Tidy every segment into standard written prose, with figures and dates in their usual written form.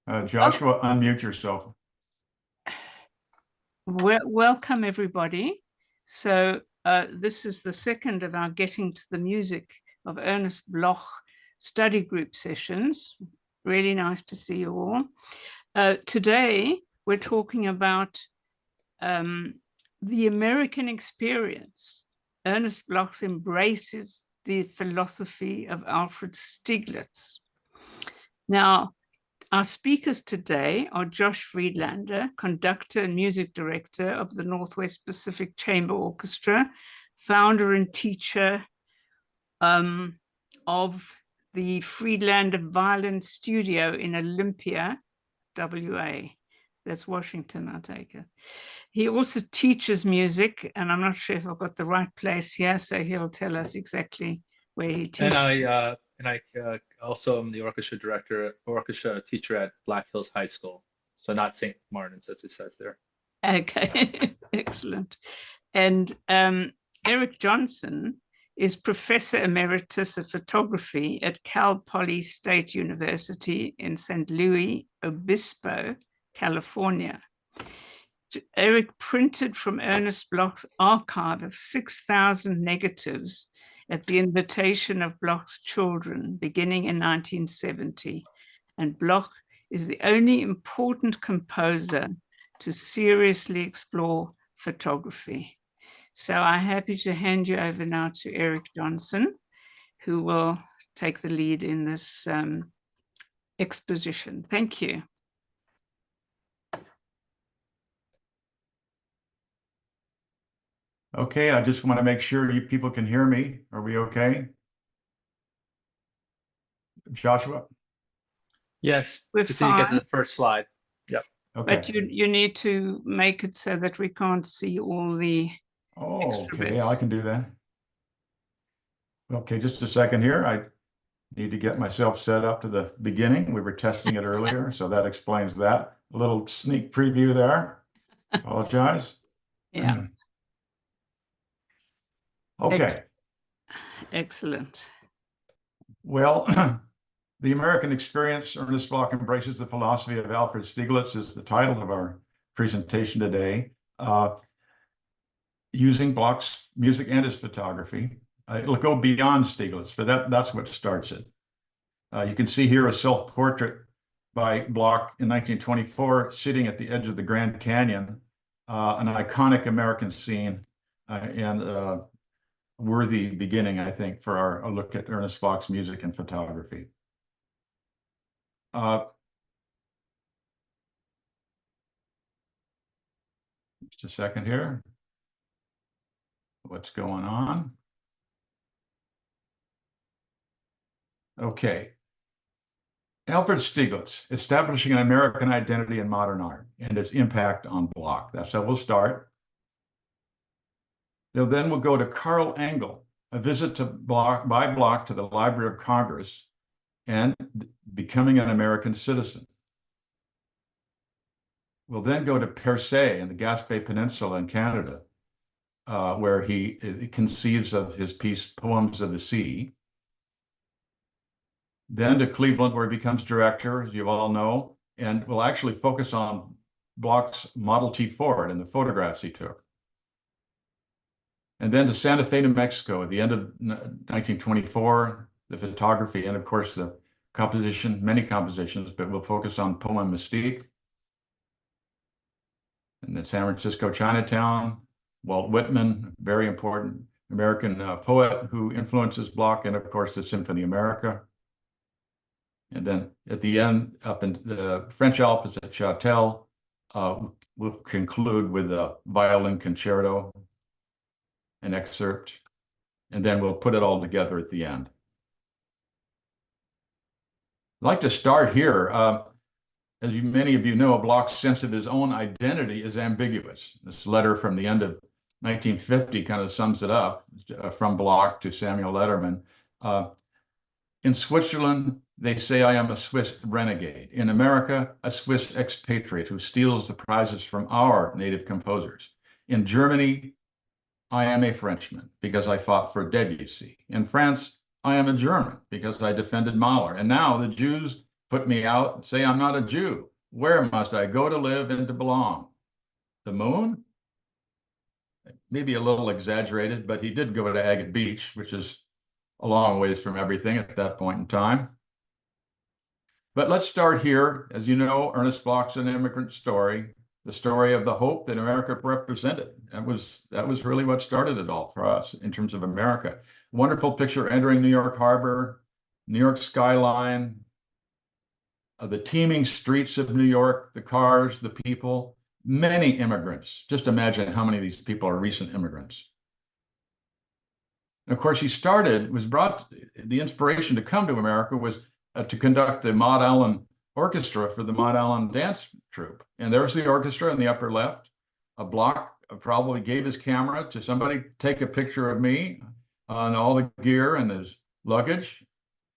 Joshua, unmute yourself. Welcome, everybody. So this is the second of our Getting to the Music of Ernest Bloch study group sessions. Really nice to see you all. Today, we're talking about the American experience. Ernest Bloch embraces the philosophy of Alfred Stieglitz. Now, our speakers today are Josh Friedlander, conductor and music director of the Northwest Pacific Chamber Orchestra, founder and teacher of the Friedlander Violin Studio in Olympia, WA. That's Washington, I take it. He also teaches music, and I'm not sure if I've got the right place here, so he'll tell us exactly where he teaches. And I also am the orchestra teacher at Black Hills High School. So not St. Martin's, as it says there. Okay, excellent. And Eric Johnson is Professor Emeritus of Photography at Cal Poly State University in St. Louis Obispo, California. Eric printed from Ernest Bloch's archive of 6,000 negatives at the invitation of Bloch's children, beginning in 1970. And Bloch is the only important composer to seriously explore photography. So I'm happy to hand you over now to Eric Johnson, who will take the lead in this exposition. Thank you. Okay, I just want to make sure you people can hear me. Are we okay? Joshua? Yes, just need to get to the first slide. Yep. Okay. But you need to make it so that we can't see all the extra okay, bits. I can do that. Okay, just a second here. I need to get myself set up to the beginning. We were testing it earlier, so that explains that. A little sneak preview there. Apologize. Yeah. Okay. Excellent. Well, the American experience, Ernest Bloch embraces the philosophy of Alfred Stieglitz is the title of our presentation today. Using Bloch's music and his photography. It'll go beyond Stieglitz, but that's what starts it. You can see here a self-portrait by Bloch in 1924, sitting at the edge of the Grand Canyon, an iconic American scene, and worthy beginning, I think, for a look at Ernest Bloch's music and photography. Just a second here. What's going on? Okay. Alfred Stieglitz, establishing an American identity in modern art and its impact on Bloch. That's how we'll start. Then we'll go to Carl Engel, a visit to by Bloch to the Library of Congress and becoming an American citizen. We'll then go to Percé in the Gaspé Peninsula in Canada, where he conceives of his piece, Poems of the Sea. Then to Cleveland, where he becomes director, as you all know, and we'll actually focus on Bloch's Model T Ford and the photographs he took. And then to Santa Fe, New Mexico, at the end of 1924, the photography, and of course the composition, many compositions, but we'll focus on Poem Mystique. And then San Francisco, Chinatown, Walt Whitman, very important American poet who influences Bloch, and of course the Symphony America. And then at the end, up in the French Alps at Châtel, we'll conclude with a violin concerto, an excerpt, and then we'll put it all together at the end. I'd like to start here. As many of you know, Bloch's sense of his own identity is ambiguous. This letter from the end of 1950 kind of sums it up, from Bloch to Samuel Letterman. In Switzerland, they say I am a Swiss renegade. In America, a Swiss expatriate who steals the prizes from our native composers. In Germany, I am a Frenchman because I fought for Debussy. In France, I am a German because I defended Mahler. And now the Jews put me out and say I'm not a Jew. Where must I go to live and to belong? The moon? Maybe a little exaggerated, but he did go to Agate Beach, which is a long ways from everything at that point in time. But let's start here. As you know, Ernest Bloch's an immigrant story, the story of the hope that America represented. That was really what started it all for us in terms of America. Wonderful picture entering New York Harbor, New York skyline, the teeming streets of New York, the cars, the people, many immigrants. Just imagine how many of these people are recent immigrants. And of course, the inspiration to come to America was to conduct the Maud Allen orchestra for the Maud Allen dance troupe. And there's the orchestra in the upper left. Bloch probably gave his camera to somebody, take a picture of me on all the gear and his luggage.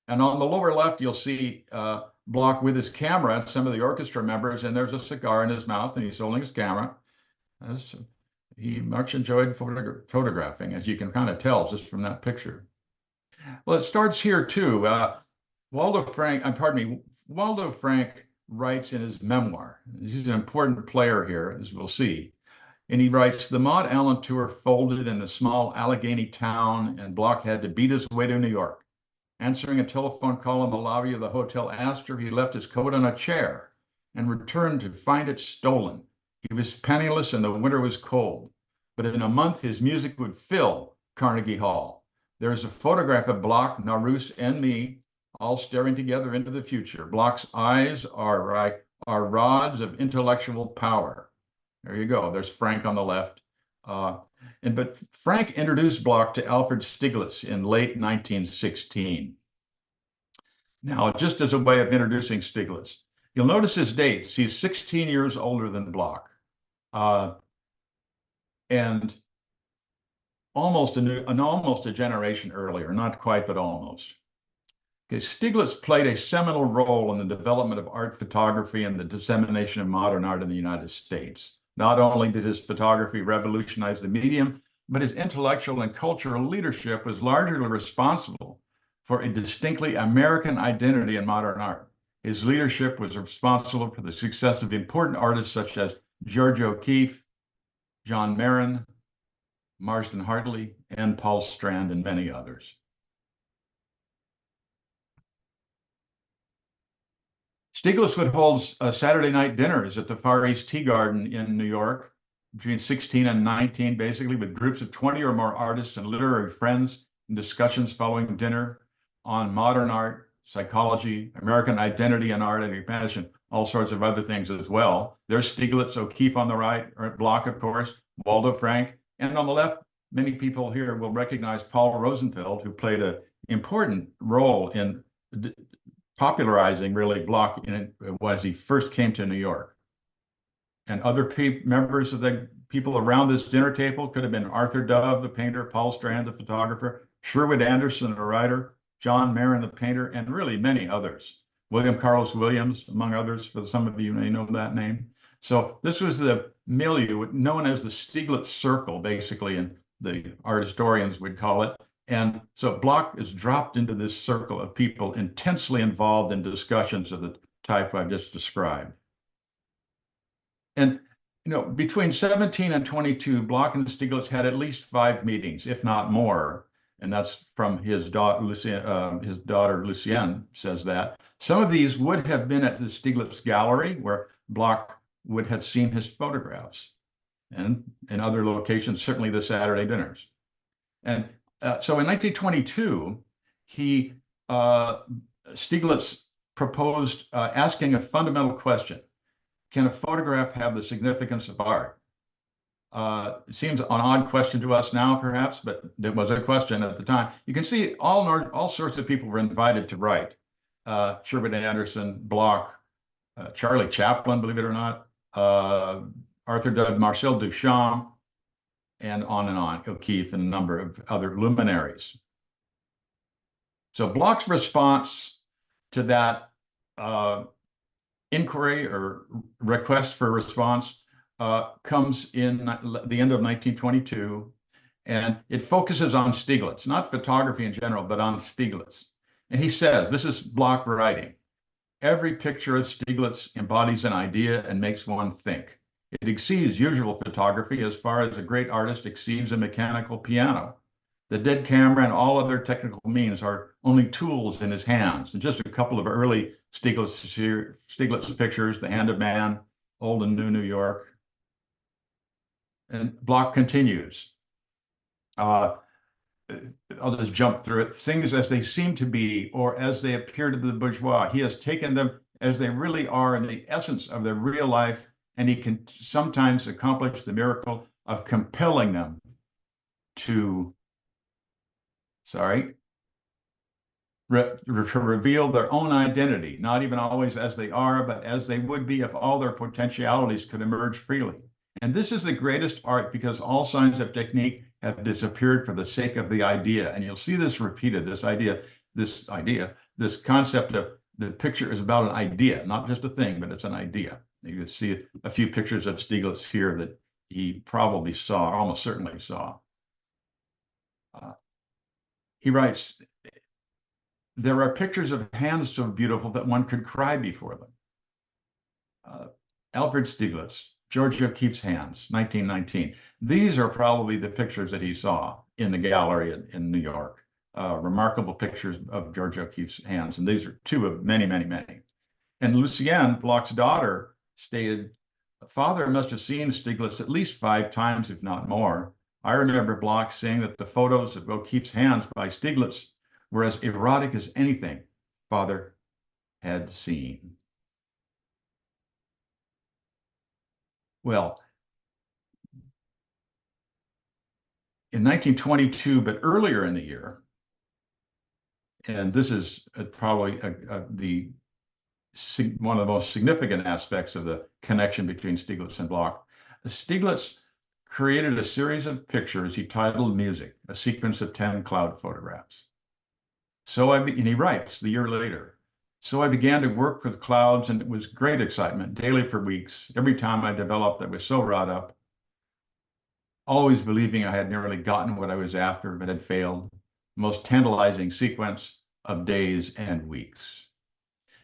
And on the lower left, you'll see Bloch with his camera and some of the orchestra members, and there's a cigar in his mouth, and he's holding his camera. He much enjoyed photographing, as you can kind of tell just from that picture. Well, it starts here too. Waldo Frank writes in his memoir. He's an important player here, as we'll see. And he writes, the Maud Allen tour folded in a small Allegheny town, and Bloch had to beat his way to New York. Answering a telephone call in the lobby of the Hotel Astor, he left his coat on a chair and returned to find it stolen. He was penniless and the winter was cold. But in a month, his music would fill Carnegie Hall. There is a photograph of Bloch, Narus, and me all staring together into the future. Bloch's eyes are rods of intellectual power. There you go. There's Frank on the left. But Frank introduced Bloch to Alfred Stieglitz in late 1916. Now, just as a way of introducing Stieglitz, you'll notice his dates. He's 16 years older than Bloch, and almost a generation earlier, not quite, but almost. Okay, Stieglitz played a seminal role in the development of art photography and the dissemination of modern art in the United States. Not only did his photography revolutionize the medium, but his intellectual and cultural leadership was largely responsible for a distinctly American identity in modern art. His leadership was responsible for the success of important artists such as George O'Keeffe, John Marin, Marsden Hartley, and Paul Strand, and many others. Stieglitz would hold Saturday night dinners at the Far East Tea Garden in New York between 16 and 19, basically with groups of 20 or more artists and literary friends, and discussions following dinner on modern art, psychology, American identity and art, and imagine all sorts of other things as well. There's Stieglitz, O'Keeffe on the right, Bloch, of course, Waldo Frank, and on the left, many people here will recognize Paul Rosenfeld, who played an important role in popularizing really Bloch as he first came to New York. And other members of the people around this dinner table could have been Arthur Dove, the painter, Paul Strand, the photographer, Sherwood Anderson, the writer, John Marin, the painter, and really many others. William Carlos Williams, among others, for some of you may know that name. So this was the milieu known as the Stieglitz Circle, basically, and the art historians would call it. And so Bloch is dropped into this circle of people intensely involved in discussions of the type I've just described. And between 17 and 22, Bloch and Stieglitz had at least 5 meetings, if not more. And that's from his daughter, Lucienne says that. Some of these would have been at the Stieglitz Gallery, where Bloch would have seen his photographs, and in other locations, certainly the Saturday dinners. And so in 1922, Stieglitz proposed asking a fundamental question. Can a photograph have the significance of art? It seems an odd question to us now, perhaps, but it was a question at the time. You can see all sorts of people were invited to write. Sherwood Anderson, Bloch, Charlie Chaplin, believe it or not, Arthur Dove, Marcel Duchamp, and on, O'Keeffe, and a number of other luminaries. So Bloch's response to that inquiry or request for response comes in the end of 1922, and it focuses on Stieglitz, not photography in general, but on Stieglitz. And he says, this is Bloch writing, Every picture of Stieglitz embodies an idea and makes one think. It exceeds usual photography as far as a great artist exceeds a mechanical piano. The dead camera and all other technical means are only tools in his hands. And just a couple of early Stieglitz pictures, The Hand of Man, Old and New New York. And Bloch continues. I'll just jump through it. Things as they seem to be, or as they appear to the bourgeois. He has taken them as they really are in the essence of their real life, and he can sometimes accomplish the miracle of compelling them to, reveal their own identity, not even always as they are, but as they would be if all their potentialities could emerge freely. And this is the greatest art because all signs of technique have disappeared for the sake of the idea. And you'll see this repeated, this concept of the picture is about an idea, not just a thing, but it's an idea. You can see a few pictures of Stieglitz here that he probably saw, almost certainly saw. He writes, there are pictures of hands so beautiful that one could cry before them. Alfred Stieglitz, George O'Keeffe's hands, 1919. These are probably the pictures that he saw in the gallery in New York. Remarkable pictures of George O'Keeffe's hands. And these are two of many, many, many. And Lucienne, Bloch's daughter, stated, father must have seen Stieglitz at least 5 times, if not more. I remember Bloch saying that the photos of O'Keeffe's hands by Stieglitz were as erotic as anything father had seen. Well, in 1922, but earlier in the year, and this is probably one of the most significant aspects of the connection between Stieglitz and Bloch, Stieglitz created a series of pictures he titled Music, a sequence of 10 cloud photographs. And he writes the year later, so I began to work with clouds and it was great excitement, daily for weeks. Every time I developed, I was so wrought up, always believing I had nearly gotten what I was after, but had failed. Most tantalizing sequence of days and weeks.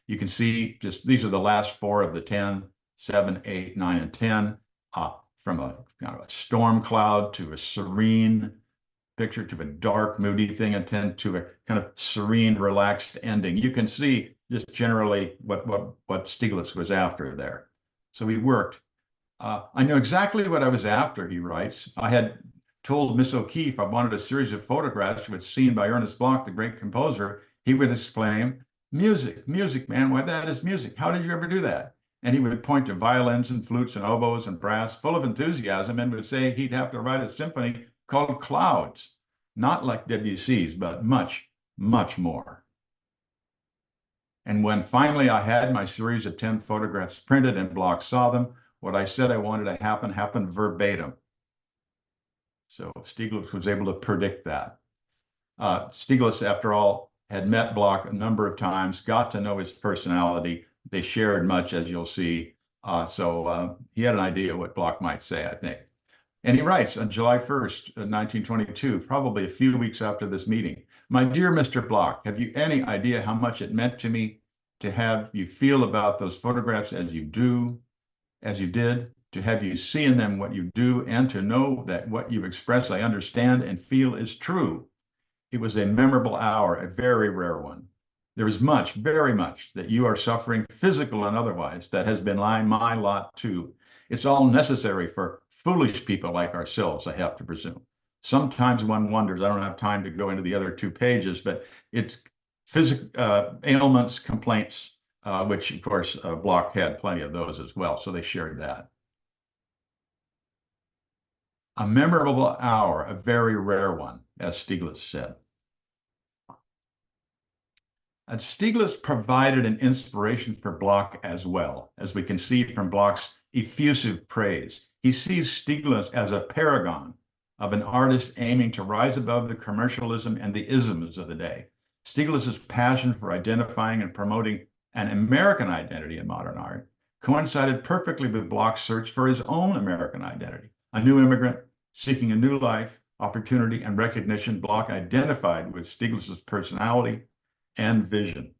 You can see just these are the last 4 of the 10, 7, 8, 9, and 10, from a kind of a storm cloud to a serene picture to a dark, moody thing, and then to a kind of serene, relaxed ending. You can see just generally what Stieglitz was after there. So he worked. I knew exactly what I was after, he writes. I had told Miss O'Keeffe I wanted a series of photographs which, seen by Ernest Bloch, the great composer, he would exclaim, music, music, man, why that is music. How did you ever do that? And he would point to violins and flutes and oboes and brass, full of enthusiasm, and would say he'd have to write a symphony called Clouds, not like Debussy's, but much, much more. And when finally I had my series of 10 photographs printed and Bloch saw them, what I said I wanted to happen happened verbatim. So Stieglitz was able to predict that. Stieglitz, after all, had met Bloch a number of times, got to know his personality. They shared much, as you'll see. So he had an idea what Bloch might say, I think. And he writes on July 1st, 1922, probably a few weeks after this meeting, my dear Mr. Bloch, have you any idea how much it meant to me to have you feel about those photographs as you did, to have you see in them what you do, and to know that what you express I understand and feel is true. It was a memorable hour, a very rare one. There is much, very much, that you are suffering, physical and otherwise, that has been my lot too. It's all necessary for foolish people like ourselves, I have to presume. Sometimes one wonders, I don't have time to go into the other 2 pages, but it's ailments, complaints, which of course Bloch had plenty of those as well, so they shared that. A memorable hour, a very rare one, as Stieglitz said. And Stieglitz provided an inspiration for Bloch as well, as we can see from Bloch's effusive praise. He sees Stieglitz as a paragon of an artist aiming to rise above the commercialism and the isms of the day. Stieglitz's passion for identifying and promoting an American identity in modern art coincided perfectly with Bloch's search for his own American identity. A new immigrant seeking a new life, opportunity, and recognition, Bloch identified with Stieglitz's personality and vision.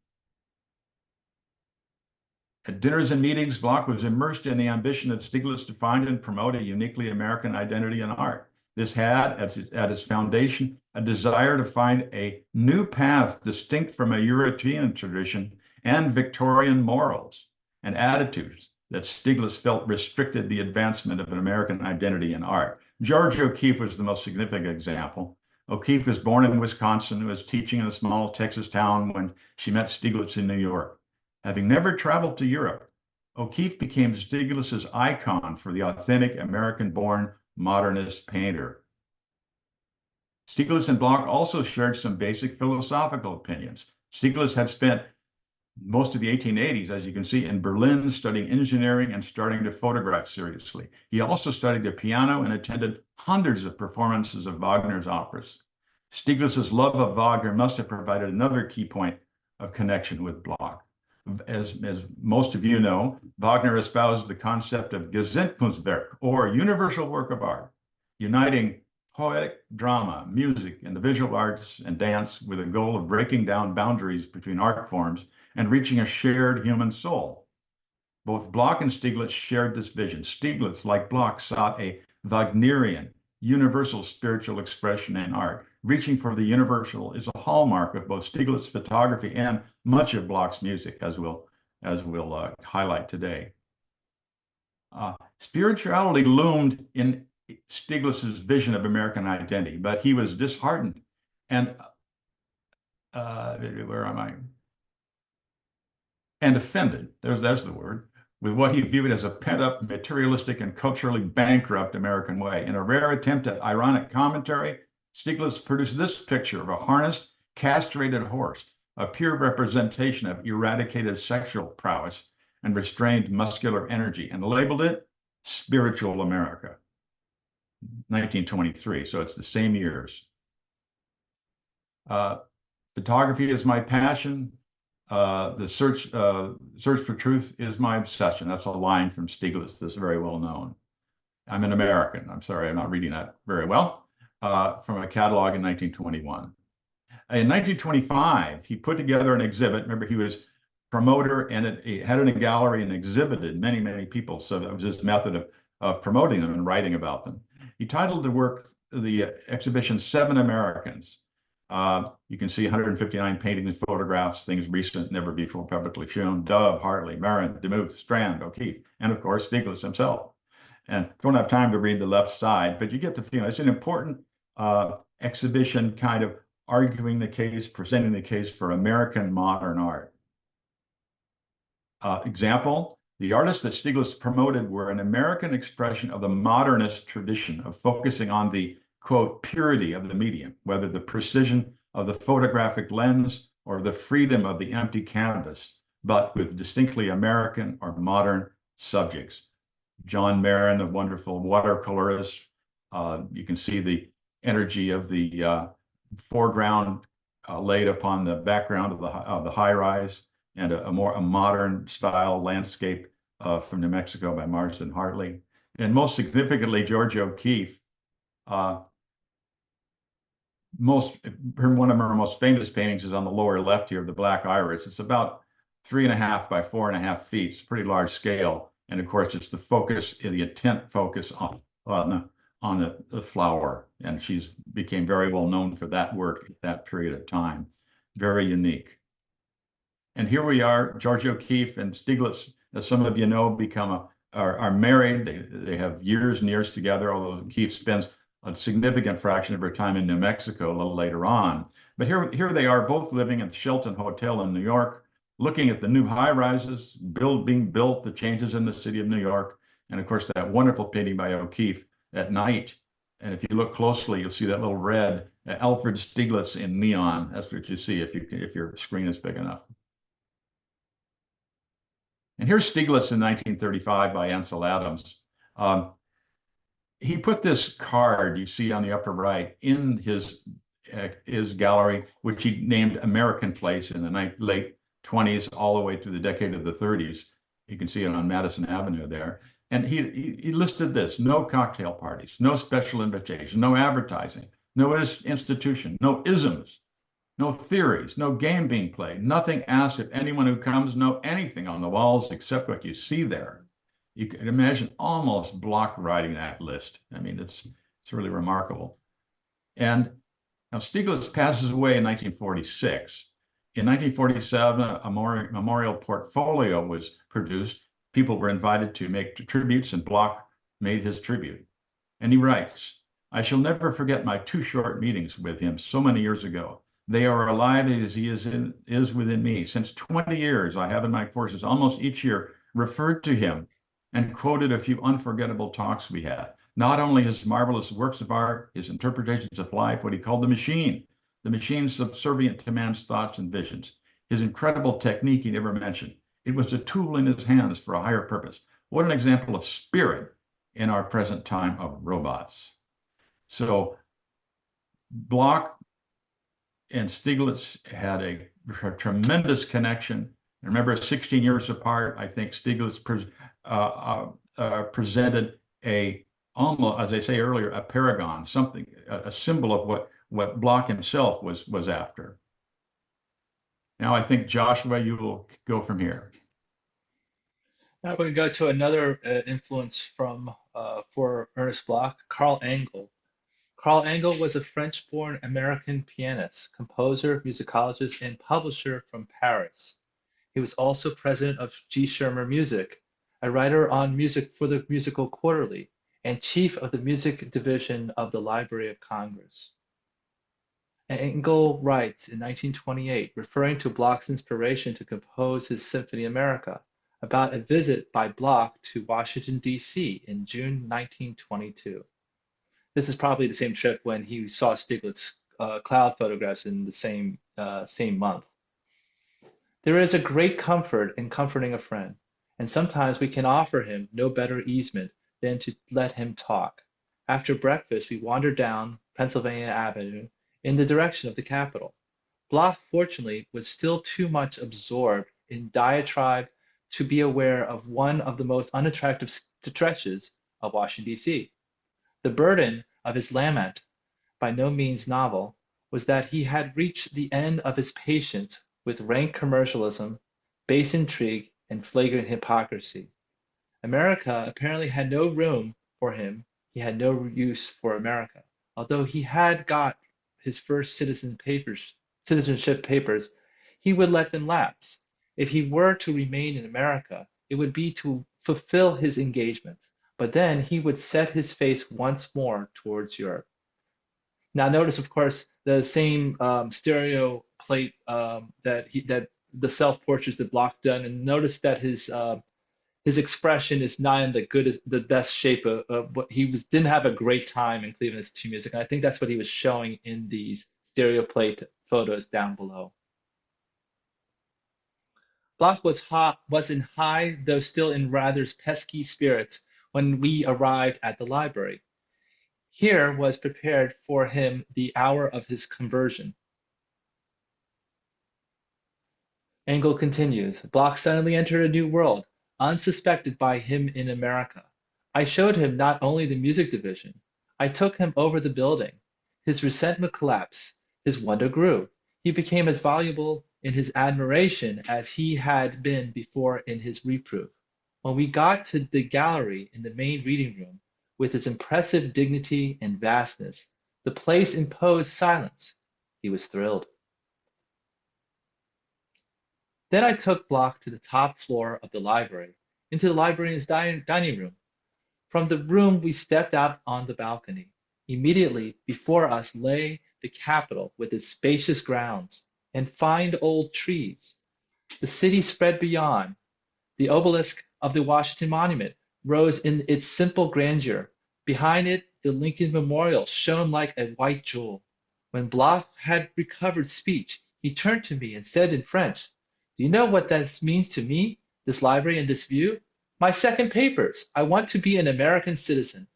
At dinners and meetings, Bloch was immersed in the ambition of Stieglitz to find and promote a uniquely American identity in art. This had, at its foundation, a desire to find a new path distinct from a European tradition and Victorian morals and attitudes that Stieglitz felt restricted the advancement of an American identity in art. George O'Keeffe was the most significant example. O'Keeffe was born in Wisconsin and was teaching in a small Texas town when she met Stieglitz in New York. Having never traveled to Europe, O'Keeffe became Stieglitz's icon for the authentic American-born modernist painter. Stieglitz and Bloch also shared some basic philosophical opinions. Stieglitz had spent most of the 1880s, as you can see, in Berlin studying engineering and starting to photograph seriously. He also studied the piano and attended hundreds of performances of Wagner's operas. Stieglitz's love of Wagner must have provided another key point of connection with Bloch. As most of you know, Wagner espoused the concept of Gesamtkunstwerk, or universal work of art, uniting poetic drama, music, and the visual arts and dance with a goal of breaking down boundaries between art forms and reaching a shared human soul. Both Bloch and Stieglitz shared this vision. Stieglitz, like Bloch, sought a Wagnerian, universal spiritual expression in art. Reaching for the universal is a hallmark of both Stieglitz's photography and much of Bloch's music, as we'll highlight today. Spirituality loomed in Stieglitz's vision of American identity, but he was disheartened and where am I? And offended, there's the word, with what he viewed as a pent-up, materialistic, and culturally bankrupt American way. In a rare attempt at ironic commentary, Stieglitz produced this picture of a harnessed, castrated horse, a pure representation of eradicated sexual prowess and restrained muscular energy, and labeled it Spiritual America, 1923, so it's the same years. Photography is my passion. The search for truth is my obsession. That's a line from Stieglitz that's very well known. I'm an American. I'm sorry, I'm not reading that very well. From a catalog in 1921. In 1925, he put together an exhibit. Remember, he was promoter and he had it in a gallery and exhibited many, many people. So that was his method of promoting them and writing about them. He titled the exhibition, Seven Americans. You can see 159 paintings, photographs, things recent, never before publicly shown. Dove, Hartley, Marin, Demuth, Strand, O'Keeffe, and of course, Stieglitz himself. And don't have time to read the left side, but you get the feeling. It's an important exhibition kind of arguing the case, presenting the case for American modern art. Example, the artists that Stieglitz promoted were an American expression of the modernist tradition of focusing on the, quote, purity of the medium, whether the precision of the photographic lens or the freedom of the empty canvas, but with distinctly American or modern subjects. John Marin, the wonderful watercolorist, you can see the energy of the foreground laid upon the background of the high-rise, and a modern style landscape from New Mexico by Marston Hartley. And most significantly, George O'Keeffe, one of her most famous paintings is on the lower left here, the Black Iris. It's about 3.5 by 4.5 feet. It's a pretty large scale. And of course, it's the focus, the intent focus on the flower. And she's became very well known for that work at that period of time. Very unique. And here we are, George O'Keeffe and Stieglitz, as some of you know, are married. They have years and years together, although O'Keeffe spends a significant fraction of her time in New Mexico a little later on. But here they are, both living at the Shelton Hotel in New York, looking at the new high-rises being built, the changes in the city of New York, and of course that wonderful painting by O'Keeffe at night. And if you look closely, you'll see that little red, Alfred Stieglitz in neon. That's what you see if your screen is big enough. And here's Stieglitz in 1935 by Ansel Adams. He put this card you see on the upper right in his gallery, which he named American Place in the late 20s all the way to the decade of the 30s. You can see it on Madison Avenue there. And he listed this: no cocktail parties, no special invitation, no advertising, no institution, no isms, No theories, no game being played, nothing asked if anyone who comes know anything on the walls except what you see there. You can imagine almost Bloch writing that list. I mean, it's really remarkable. And now Stieglitz passes away in 1946. In 1947, a memorial portfolio was produced. People were invited to make tributes, and Bloch made his tribute. And he writes, I shall never forget my 2 short meetings with him so many years ago. They are alive as he is within me. Since 20 years, I have in my courses almost each year referred to him and quoted a few unforgettable talks we had. Not only his marvelous works of art, his interpretations of life, what he called the machine subservient to man's thoughts and visions, his incredible technique he never mentioned. It was a tool in his hands for a higher purpose. What an example of spirit in our present time of robots. So Bloch and Stieglitz had a tremendous connection. And remember, 16 years apart, I think Stieglitz presented almost, as I say earlier, a paragon, something, a symbol of what Bloch himself was after. Now I think, Joshua, you will go from here. Now we're going to go to another influence for Ernest Bloch, Carl Engel. Carl Engel was a French-born American pianist, composer, musicologist, and publisher from Paris. He was also president of G. Schirmer Music, a writer on music for the Musical Quarterly, and chief of the music division of the Library of Congress. Engel writes in 1928, referring to Bloch's inspiration to compose his Symphony America, about a visit by Bloch to Washington, D.C. in June 1922. This is probably the same trip when he saw Stieglitz cloud photographs in the same month. There is a great comfort in comforting a friend, and sometimes we can offer him no better easement than to let him talk. After breakfast, we wandered down Pennsylvania Avenue in the direction of the Capitol. Bloch, fortunately, was still too much absorbed in diatribe to be aware of one of the most unattractive stretches of Washington, D.C. The burden of his lament, by no means novel, was that he had reached the end of his patience with rank commercialism, base intrigue, and flagrant hypocrisy. America apparently had no room for him. He had no use for America. Although he had got his first citizenship papers, he would let them lapse. If he were to remain in America, it would be to fulfill his engagements, but then he would set his face once more towards Europe. Now notice, of course, the same stereo plate that the self-portraits that Bloch done, and notice that his expression is not in the best shape of what didn't have a great time in Cleveland Institute of Music, and I think that's what he was showing in these stereo plate photos down below. Bloch was in high, though still in rather pesky spirits when we arrived at the library. Here was prepared for him the hour of his conversion. Engel continues, Bloch suddenly entered a new world, unsuspected by him in America. I showed him not only the music division, I took him over the building. His resentment collapsed, his wonder grew. He became as voluble in his admiration as he had been before in his reproof. When we got to the gallery in the main reading room, with its impressive dignity and vastness, the place imposed silence. He was thrilled. Then I took Bloch to the top floor of the library, into the librarian's dining room. From the room we stepped out on the balcony. Immediately before us lay the Capitol with its spacious grounds and fine old trees. The city spread beyond. The obelisk of the Washington Monument rose in its simple grandeur. Behind it, the Lincoln Memorial shone like a white jewel. When Bloch had recovered speech, he turned to me and said in French, "Do you know what this means to me, this library and this view? My second papers. I want to be an American citizen."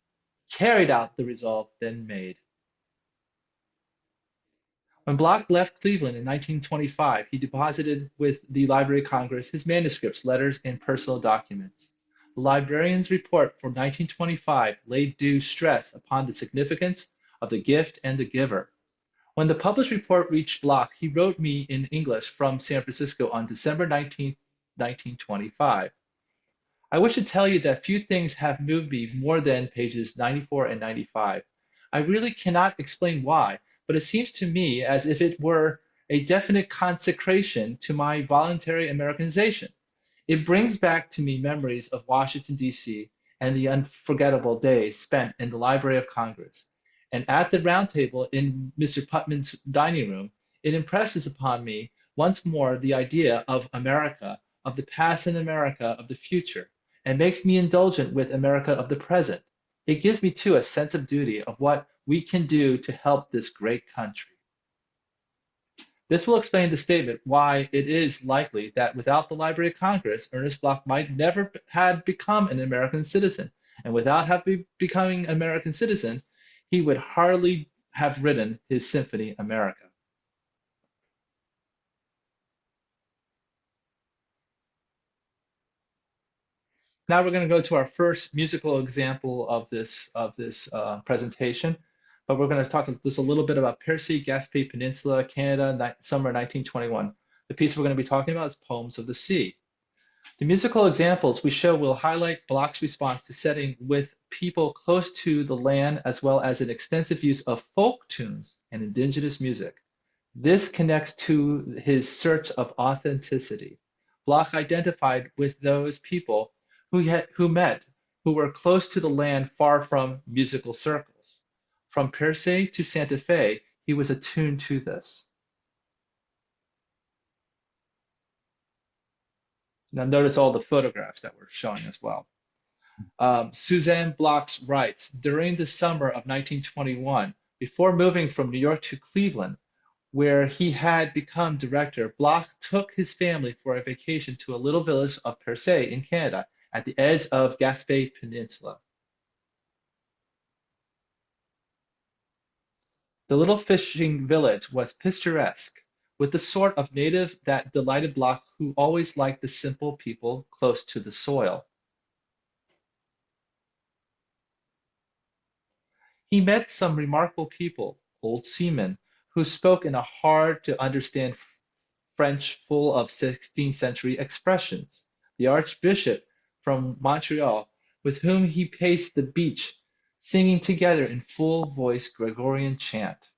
Carried out the resolve then made. When Bloch left Cleveland in 1925, he deposited with the Library of Congress his manuscripts, letters, and personal documents. The librarian's report for 1925 laid due stress upon the significance of the gift and the giver. When the published report reached Bloch, he wrote me in English from San Francisco on December 19th, 1925. I wish to tell you that few things have moved me more than pages 94 and 95. I really cannot explain why, but it seems to me as if it were a definite consecration to my voluntary Americanization. It brings back to me memories of Washington, D.C., and the unforgettable days spent in the Library of Congress. And at the round table in Mr. Putman's dining room, it impresses upon me once more the idea of America, of the past and America of the future, and makes me indulgent with America of the present. It gives me, too, a sense of duty of what we can do to help this great country. This will explain the statement why it is likely that without the Library of Congress, Ernest Bloch might never have become an American citizen. And without becoming an American citizen, he would hardly have written his Symphony America. Now we're going to go to our first musical example of this presentation, but we're going to talk just a little bit about Percé, Gaspé Peninsula, Canada, summer 1921. The piece we're going to be talking about is Poems of the Sea. The musical examples we show will highlight Bloch's response to setting with people close to the land, as well as an extensive use of folk tunes and indigenous music. This connects to his search of authenticity. Bloch identified with those people who were close to the land far from musical circles. From Percé to Santa Fe, he was attuned to this. Now notice all the photographs that we're showing as well. Suzanne Bloch writes, during the summer of 1921, before moving from New York to Cleveland, where he had become director, Bloch took his family for a vacation to a little village of Percé in Canada at the edge of Gaspé Peninsula. The little fishing village was picturesque, with the sort of native that delighted Bloch, who always liked the simple people close to the soil. He met some remarkable people, old seamen, who spoke in a hard-to-understand French full of 16th century expressions. The Archbishop from Montreal, with whom he paced the beach, singing together in full voice Gregorian chant.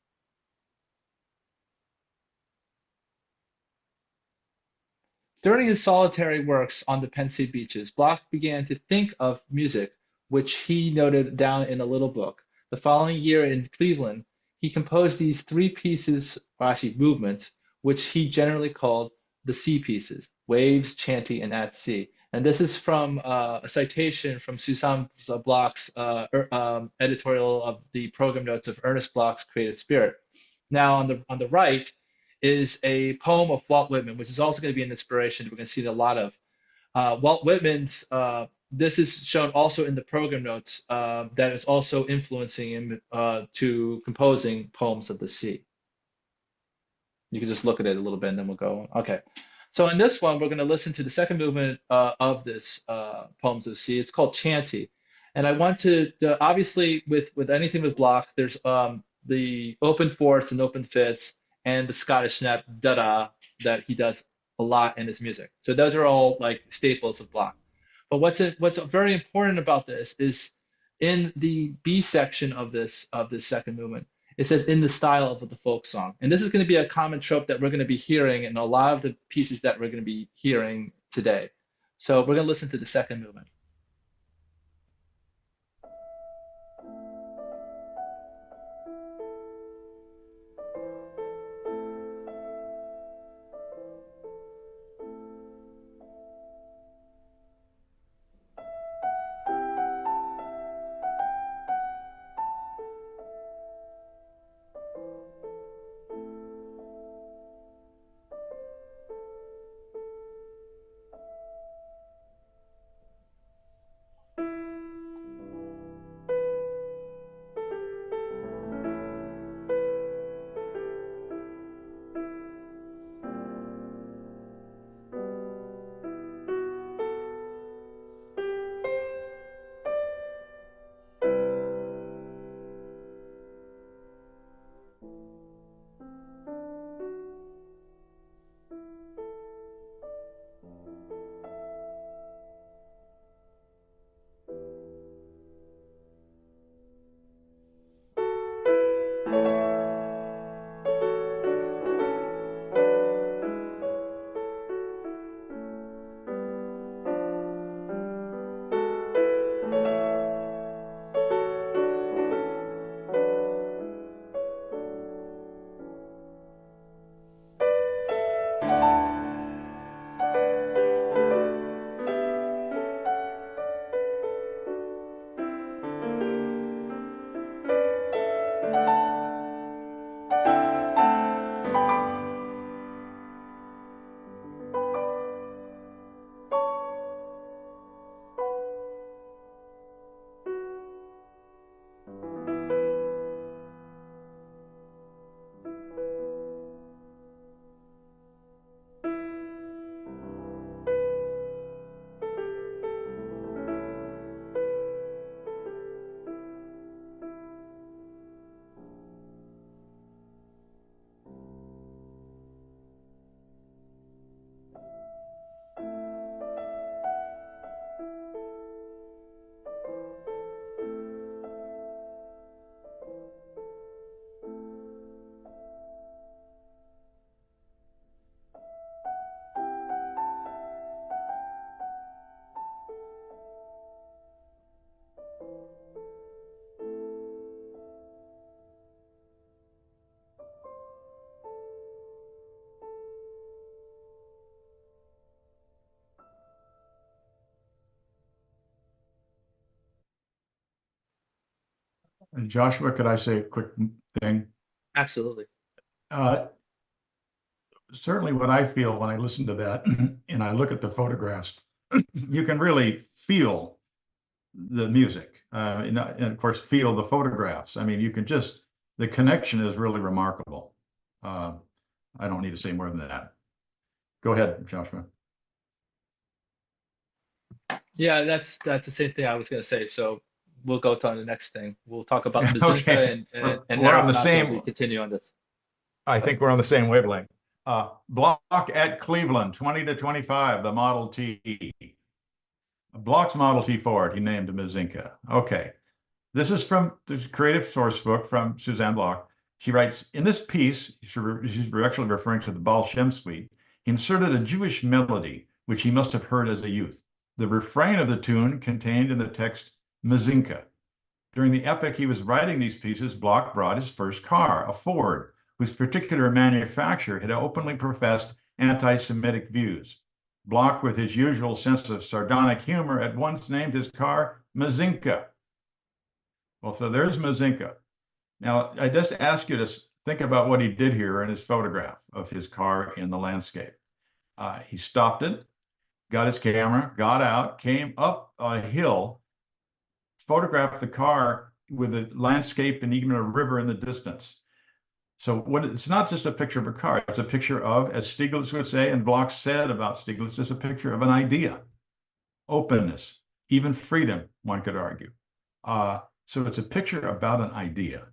During his solitary works on the Pensée beaches, Bloch began to think of music, which he noted down in a little book. The following year in Cleveland, he composed these three pieces, or actually movements, which he generally called the sea pieces, Waves, Chanty, and At Sea. And this is from a citation from Suzanne Bloch's editorial of the program notes of Ernest Bloch's Creative Spirit. Now on the right is a poem of Walt Whitman, which is also going to be an inspiration we're going to see a lot of. Walt Whitman's, this is shown also in the program notes, that is also influencing him to composing Poems of the Sea. You can just look at it a little bit and then we'll go. Okay. So in this one, we're going to listen to the second movement of this Poems of the Sea. It's called Chanty. And I want to, obviously, with anything with Bloch, there's the open fourths and open fifths and the Scottish net da-da that he does a lot in his music. So those are all like staples of Bloch. But what's very important about this is in the B section of this second movement, it says in the style of the folk song. And this is going to be a common trope that we're going to be hearing in a lot of the pieces that we're going to be hearing today. So we're going to listen to the second movement. Joshua, could I say a quick thing? Absolutely. Certainly what I feel when I listen to that and I look at the photographs, you can really feel the music, and of course feel the photographs. I mean, you can just, the connection is really remarkable. I don't need to say more than that. Go ahead, Joshua. Yeah, that's the same thing I was going to say. So we'll go to the next thing. We'll talk about Mazinka Okay, and we're on the Erik same. We continue on this. I think we're on the same wavelength. Bloch at Cleveland, 20 to 25, the Model T. Bloch's Model T Ford, he named Mazinka. Okay. This is from the creative source book from Suzanne Bloch. She writes, in this piece, she's actually referring to the Baal Shem Suite, he inserted a Jewish melody, which he must have heard as a youth. The refrain of the tune contained in the text Mazinka. During the epoch he was writing these pieces, Bloch brought his first car, a Ford, whose particular manufacturer had openly professed anti-Semitic views. Bloch, with his usual sense of sardonic humor, at once named his car Mazinka. Well, so there's Mazinka. Now, I just ask you to think about what he did here in his photograph of his car in the landscape. He stopped it, got his camera, got out, came up a hill, photographed the car with a landscape and even a river in the distance. So it's not just a picture of a car, it's a picture of, as Stieglitz would say, and Bloch said about Stieglitz, it's a picture of an idea, openness, even freedom, one could argue. So it's a picture about an idea.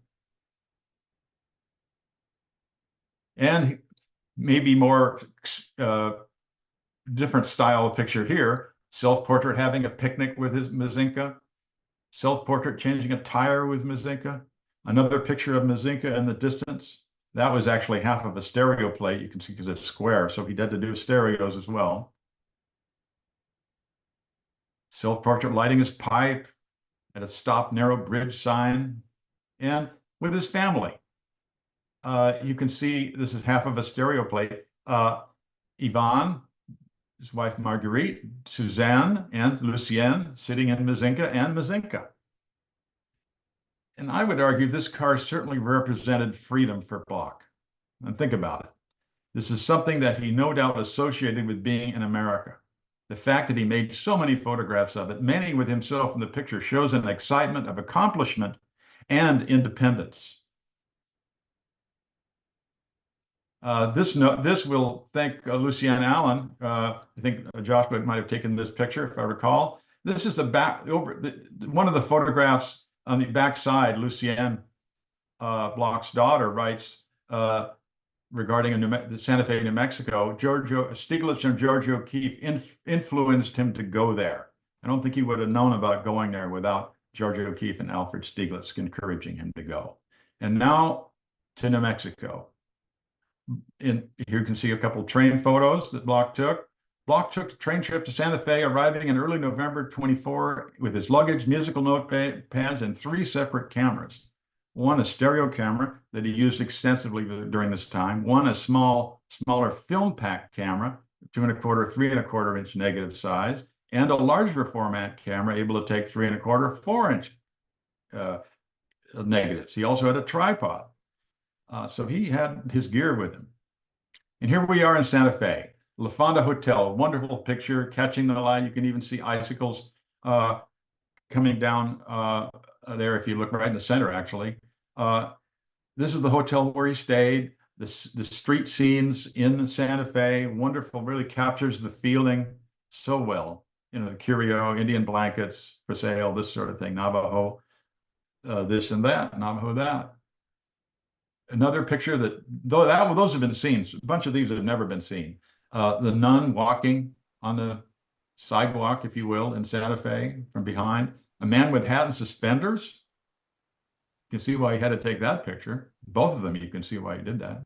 And maybe more different style of picture here, self-portrait having a picnic with his Mazinka, self-portrait changing a tire with Mazinka, another picture of Mazinka in the distance. That was actually half of a stereo plate, you can see, because it's square, so he had to do stereos as well. Self-portrait lighting his pipe at a stop narrow bridge sign, and with his family. You can see this is half of a stereo plate. Yvonne, his wife Marguerite, Suzanne, and Lucienne sitting in Mazinka and Mazinka. And I would argue this car certainly represented freedom for Bloch. And think about it. This is something that he no doubt associated with being in America. The fact that he made so many photographs of it, many with himself in the picture, shows an excitement of accomplishment and independence. This will thank Lucienne Allen. I think Joshua might have taken this picture, if I recall. This is one of the photographs on the back side. Lucienne Bloch's daughter writes regarding the Santa Fe, New Mexico. Stieglitz and George O'Keeffe influenced him to go there. I don't think he would have known about going there without George O'Keeffe and Alfred Stieglitz encouraging him to go. And now to New Mexico. Here you can see a couple of train photos that Bloch took. Bloch took the train trip to Santa Fe, arriving in early November 24 with his luggage, musical notepads, and 3 separate cameras. One, a stereo camera that he used extensively during this time. One, a smaller film pack camera, 2¼ 3¼ inch negative size, and a larger format camera able to take 3¼ 4 inch negatives. He also had a tripod. So he had his gear with him. And here we are in Santa Fe, La Fonda Hotel, wonderful picture, catching the light. You can even see icicles coming down there if you look right in the center, actually. This is the hotel where he stayed. The street scenes in Santa Fe, wonderful, really captures the feeling so well. You know, the curio, Indian blankets for sale, this sort of thing, Navajo, this and that, Navajo that. Another picture that, those have been seen. A bunch of these have never been seen. The nun walking on the sidewalk, if you will, in Santa Fe from behind. A man with hat and suspenders. You can see why he had to take that picture. Both of them, you can see why he did that.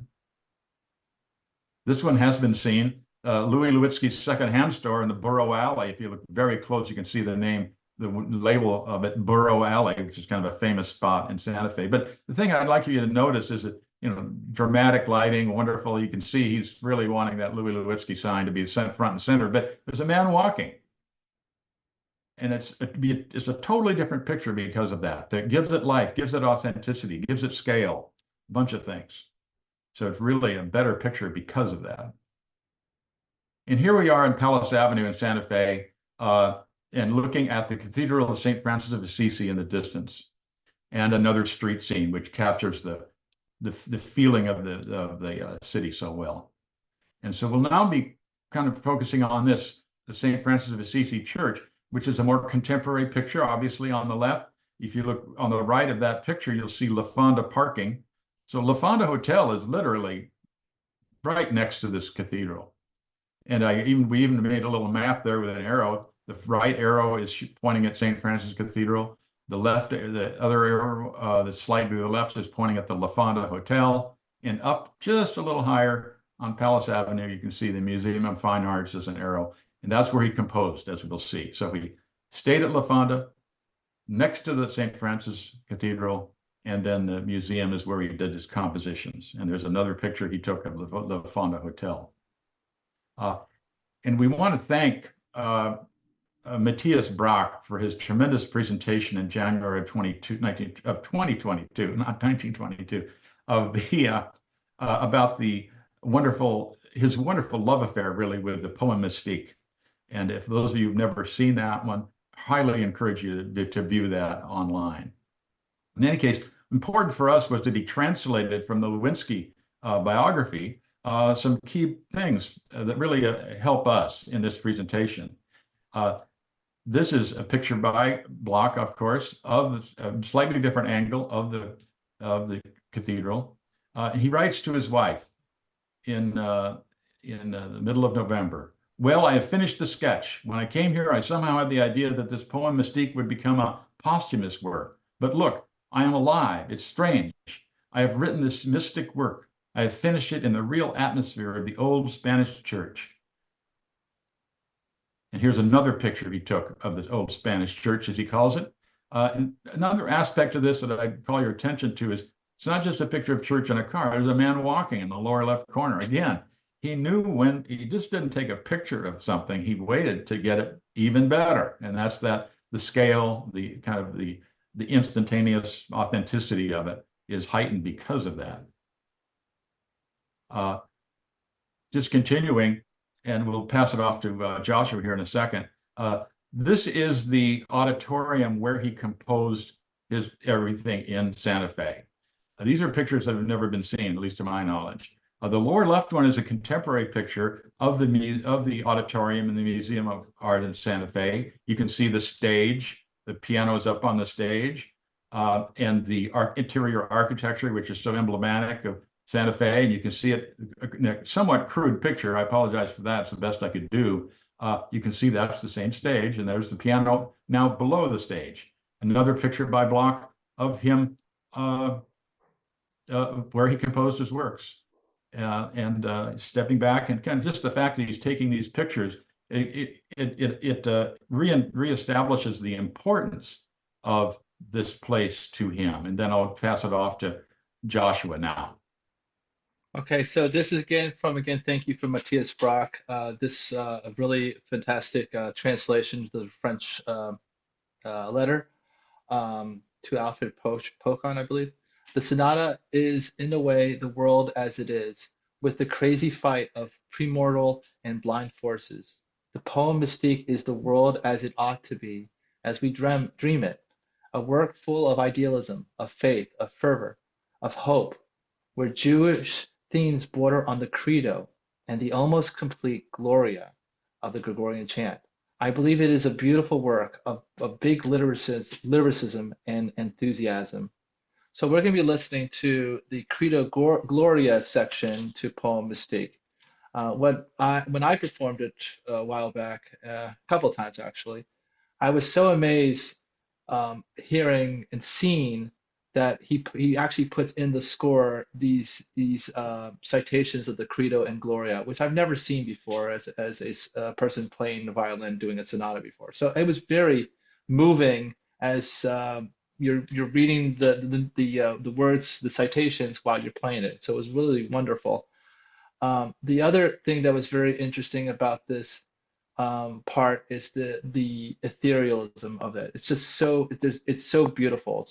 This one has been seen. Louis Lewitsky's secondhand store in the Burrow Alley. If you look very close, you can see the name, the label of it, Burrow Alley, which is kind of a famous spot in Santa Fe. But the thing I'd like you to notice is that, you know, dramatic lighting, wonderful. You can see he's really wanting that Louis Lewitsky sign to be front and center, but there's a man walking. And it's a totally different picture because of that. That gives it life, gives it authenticity, gives it scale, a bunch of things. So it's really a better picture because of that. And here we are in Palace Avenue in Santa Fe, and looking at the Cathedral of St. Francis of Assisi in the distance, and another street scene which captures the feeling of the city so well. And so we'll now be kind of focusing on this, the St. Francis of Assisi Church, which is a more contemporary picture, obviously on the left. If you look on the right of that picture, you'll see La Fonda parking. So La Fonda Hotel is literally right next to this cathedral. And we even made a little map there with an arrow. The right arrow is pointing at St. Francis Cathedral. The other arrow, the slide to the left is pointing at the La Fonda Hotel. And up just a little higher on Palace Avenue, you can see the Museum of Fine Arts as an arrow. And that's where he composed, as we'll see. So he stayed at La Fonda, next to the St. Francis Cathedral, and then the museum is where he did his compositions. And there's another picture he took of the La Fonda Hotel. And we want to thank Matthias Bloch for his tremendous presentation in January of 2022, not 1922, of the about the his wonderful love affair, really, with the poem Mystique. And if those of you who've never seen that one, highly encourage you to view that online. In any case, important for us was that he translated from the Lewinsky biography some key things that really help us in this presentation. This is a picture by Bloch, of course, of a slightly different angle of the cathedral. He writes to his wife in the middle of November. Well, I have finished the sketch. When I came here, I somehow had the idea that this poem Mystique would become a posthumous work. But look, I am alive. It's strange. I have written this mystic work. I have finished it in the real atmosphere of the old Spanish church. And here's another picture he took of this old Spanish church, as he calls it. And another aspect of this that I call your attention to is it's not just a picture of church and a car. There's a man walking in the lower left corner. Again, he knew when he just didn't take a picture of something, he waited to get it even better. And that's the scale, the kind of the instantaneous authenticity of it is heightened because of that. Just continuing, and we'll pass it off to Joshua here in a second. This is the auditorium where he composed everything in Santa Fe. These are pictures that have never been seen, at least to my knowledge. The lower left one is a contemporary picture of the auditorium in the Museum of Art in Santa Fe. You can see the stage, the piano is up on the stage, and the interior architecture, which is so emblematic of Santa Fe, and you can see it in a somewhat crude picture. I apologize for that. It's the best I could do. You can see that's the same stage, and there's the piano now below the stage. Another picture by Bloch of him where he composed his works. And stepping back, and kind of just the fact that he's taking these pictures, it reestablishes the importance of this place to him. And then I'll pass it off to Joshua now. Okay, so this is thank you for Matthias Bloch. This really fantastic translation to the French letter to Alfred Pochon, I believe. The sonata is, in a way, the world as it is, with the crazy fight of premortal and blind forces. The poem Mystique is the world as it ought to be, as we dream it, a work full of idealism, of faith, of fervor, of hope, where Jewish themes border on the credo and the almost complete Gloria of the Gregorian chant. I believe it is a beautiful work of big lyricism and enthusiasm. So we're going to be listening to the Credo Gloria section to poem Mystique. When I performed it a while back, a couple of times actually, I was so amazed hearing and seeing that he actually puts in the score these citations of the Credo and Gloria, which I've never seen before as a person playing the violin doing a sonata before. So it was very moving as you're reading the words, the citations while you're playing it. So it was really wonderful. The other thing that was very interesting about this part is the etherealism of it. It's just it's so beautiful.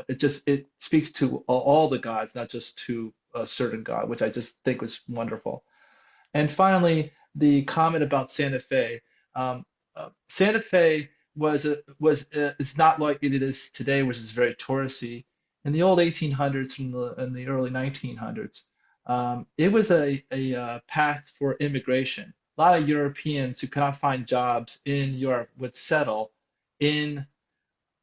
It speaks to all the gods, not just to a certain god, which I just think was wonderful. And finally, the comment about Santa Fe. Santa Fe is not like it is today, which is very touristy. In the old 1800s and the early 1900s, it was a path for immigration. A lot of Europeans who could not find jobs in Europe would settle in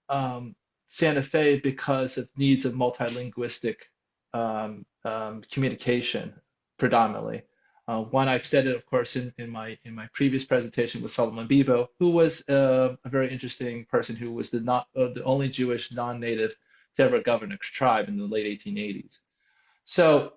um, Santa Fe because of needs of multilinguistic communication predominantly. One I've said it, of course, in my previous presentation with Solomon Bibo, who was a very interesting person who was the only Jewish non-native to ever govern a tribe in the late 1880s. So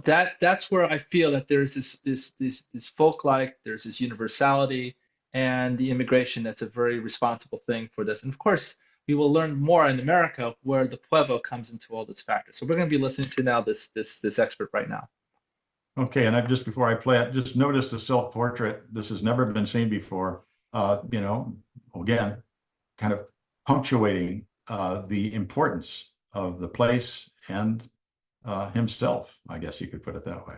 that's where I feel that there's this folk-like, there's this universality, and the immigration that's a very responsible thing for this. And of course, we will learn more in America where the pueblo comes into all these factors. So we're going to be listening to now this expert right now. Okay, and just before I play it, just notice the self-portrait. This has never been seen before. Again, kind of punctuating the importance of the place and himself, I guess you could put it that way.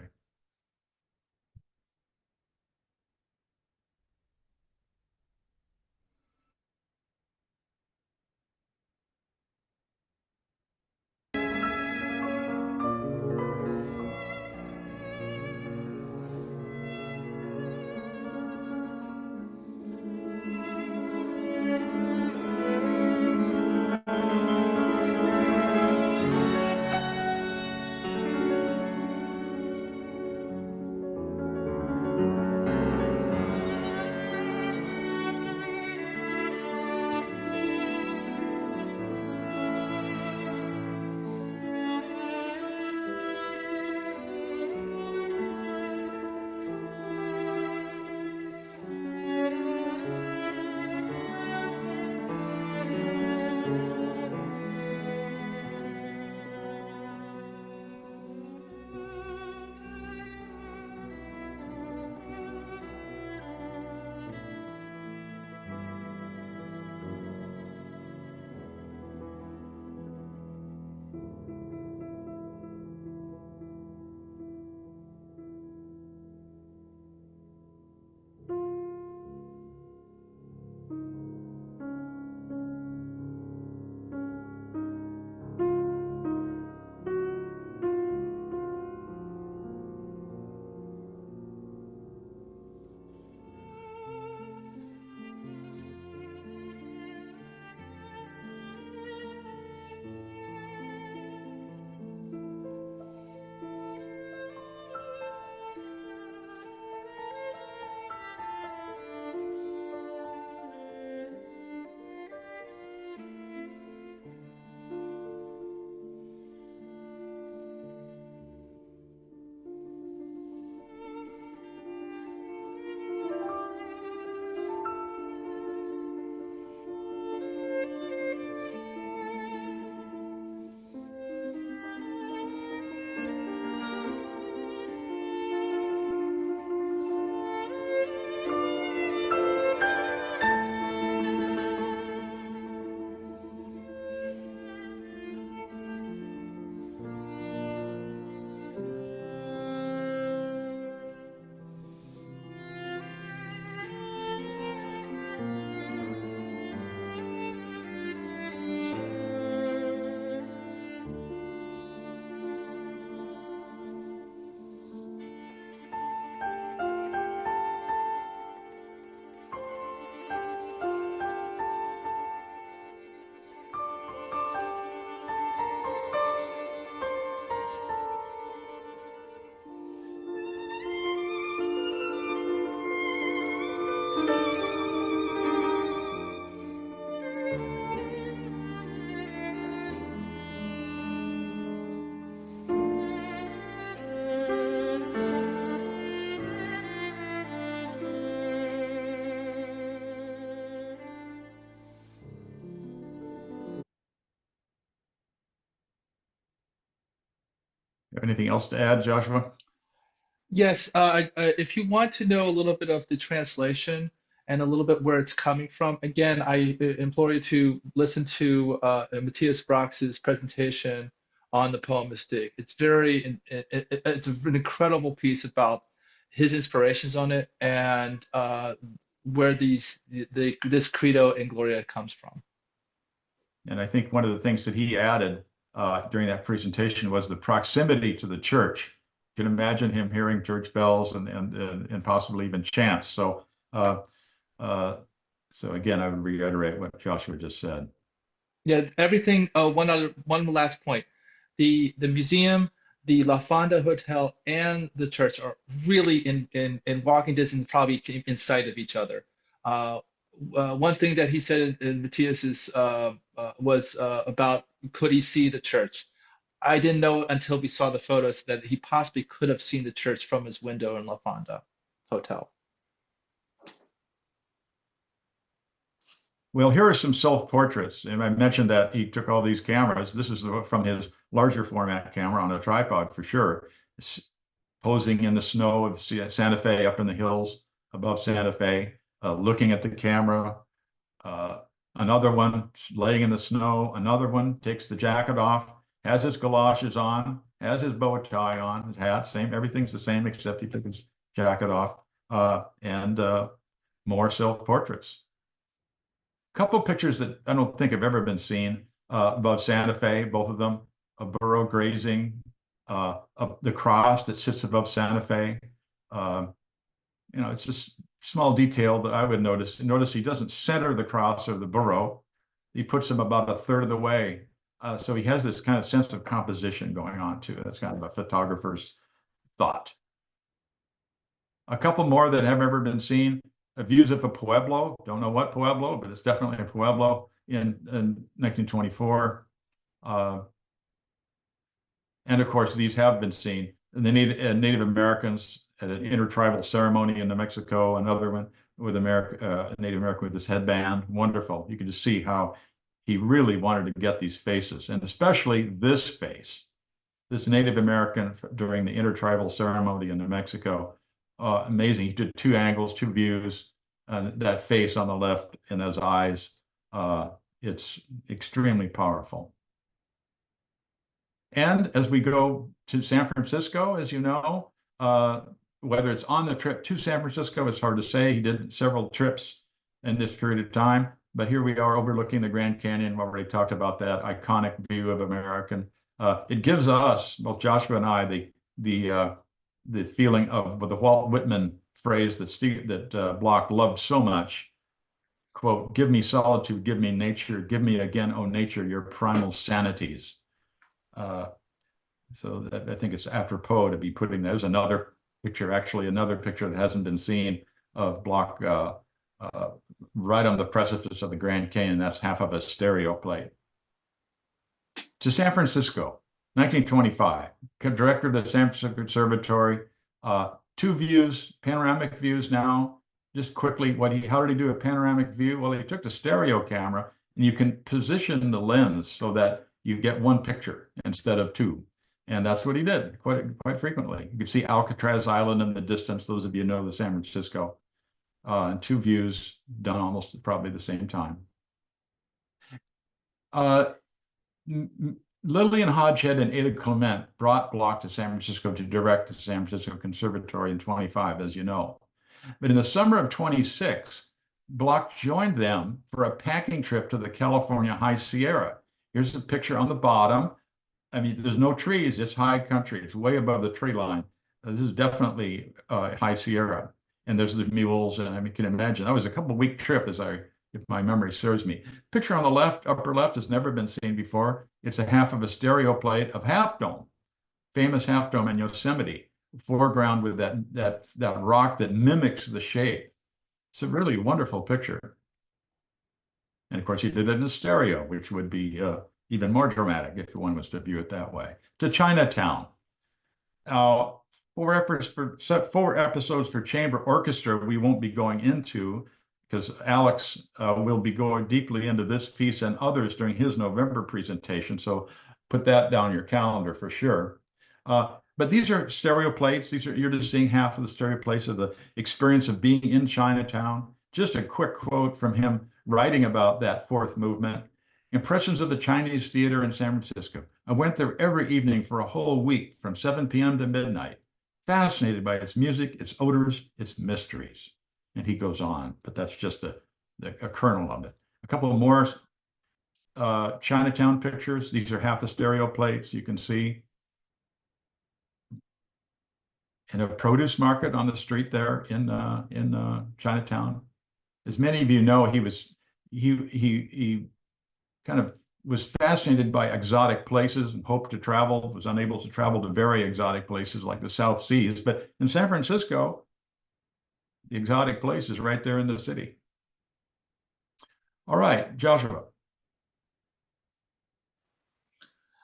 Anything else to add, Joshua? Yes, if you want to know a little bit of the translation and a little bit where it's coming from, again, I implore you to listen to Matthias Brox's presentation on the poem Mystique. It's it's an incredible piece about his inspirations on it and where this credo in Gloria comes from. And I think one of the things that he added during that presentation was the proximity to the church. You can imagine him hearing church bells and possibly even chants. Uh, uh, so again, I would reiterate what Joshua just said. Yeah, everything. One last point. The museum, the La Fonda Hotel, and the church are really in walking distance, probably in sight of each other. Uh, One thing that he said in Matthias's was about could he see the church? I didn't know until we saw the photos that he possibly could have seen the church from his window in La Fonda Hotel. Well, here are some self-portraits. And I mentioned that he took all these cameras. This is from his larger format camera on a tripod for sure. Posing in the snow of Santa Fe, up in the hills above Santa Fe, looking at the camera. Another one laying in the snow. Another one takes the jacket off, has his galoshes on, has his bow tie on, his hat, same, everything's the same except he took his jacket off. And more self-portraits. Couple pictures that I don't think have ever been seen above Santa Fe, both of them, a burro grazing, the cross that sits above Santa Fe. It's just small detail that I would notice. Notice he doesn't center the cross or the burro. He puts them about a third of the way. So he has this kind of sense of composition going on too. That's kind of a photographer's thought. A couple more that have ever been seen. Views of a Pueblo. Don't know what Pueblo, but it's definitely a Pueblo in 1924. And of course, these have been seen. And the Native Americans at an intertribal ceremony in New Mexico, another one with Native American with this headband. Wonderful. You can just see how he really wanted to get these faces, and especially this face, this Native American during the intertribal ceremony in New Mexico. Amazing. He did two angles, two views, that face on the left and those eyes. It's extremely powerful. And as we go to San Francisco, as you know, whether it's on the trip to San Francisco, it's hard to say. He did several trips in this period of time, but here we are overlooking the Grand Canyon. We already talked about that iconic view of American. It gives us, both Joshua and I, the feeling of the Walt Whitman phrase that Bloch loved so much, quote, "Give me solitude, give me nature, give me again, oh nature, your primal sanities." So I think it's apropos to be putting, there's another picture, actually another picture that hasn't been seen of Bloch right on the precipice of the Grand Canyon. That's half of a stereo plate. To San Francisco, 1925, director of the San Francisco Conservatory. Two views, panoramic views now. Just quickly, how did he do a panoramic view? Well, he took the stereo camera and you can position the lens so that you get one picture instead of two. And that's what he did quite frequently. You can see Alcatraz Island in the distance, those of you know the San Francisco. And two views done almost probably the same time. Lillian Hodghead and Ada Clement brought Bloch to San Francisco to direct the San Francisco Conservatory in 25, as you know. But in the summer of 26, Bloch joined them for a packing trip to the California High Sierra. Here's a picture on the bottom. I mean, there's no trees. It's high country. It's way above the tree line. This is definitely High Sierra. And there's the mules. And I mean, you can imagine that was a couple-week trip, if my memory serves me. Picture on the left, upper left, has never been seen before. It's a half of a stereo plate of Half Dome, famous Half Dome in Yosemite, foreground with that rock that mimics the shape. It's a really wonderful picture. And of course, he did it in a stereo, which would be even more dramatic if one was to view it that way. To Chinatown. Four episodes for chamber orchestra we won't be going into, because Alex will be going deeply into this piece and others during his November presentation. So put that down your calendar for sure. But these are stereo plates. You're just seeing half of the stereo plates of the experience of being in Chinatown. Just a quick quote from him writing about that fourth movement. Impressions of the Chinese theater in San Francisco. I went there every evening for a whole week from 7 p.m. to midnight, fascinated by its music, its odors, its mysteries. And he goes on, but that's just a kernel of it. A couple of more Chinatown pictures. These are half the stereo plates you can see. In a produce market on the street there in Chinatown. As many of you know, he kind of was fascinated by exotic places and hoped to travel, was unable to travel to very exotic places like the South Seas. But in San Francisco, the exotic place is right there in the city. All right, Joshua.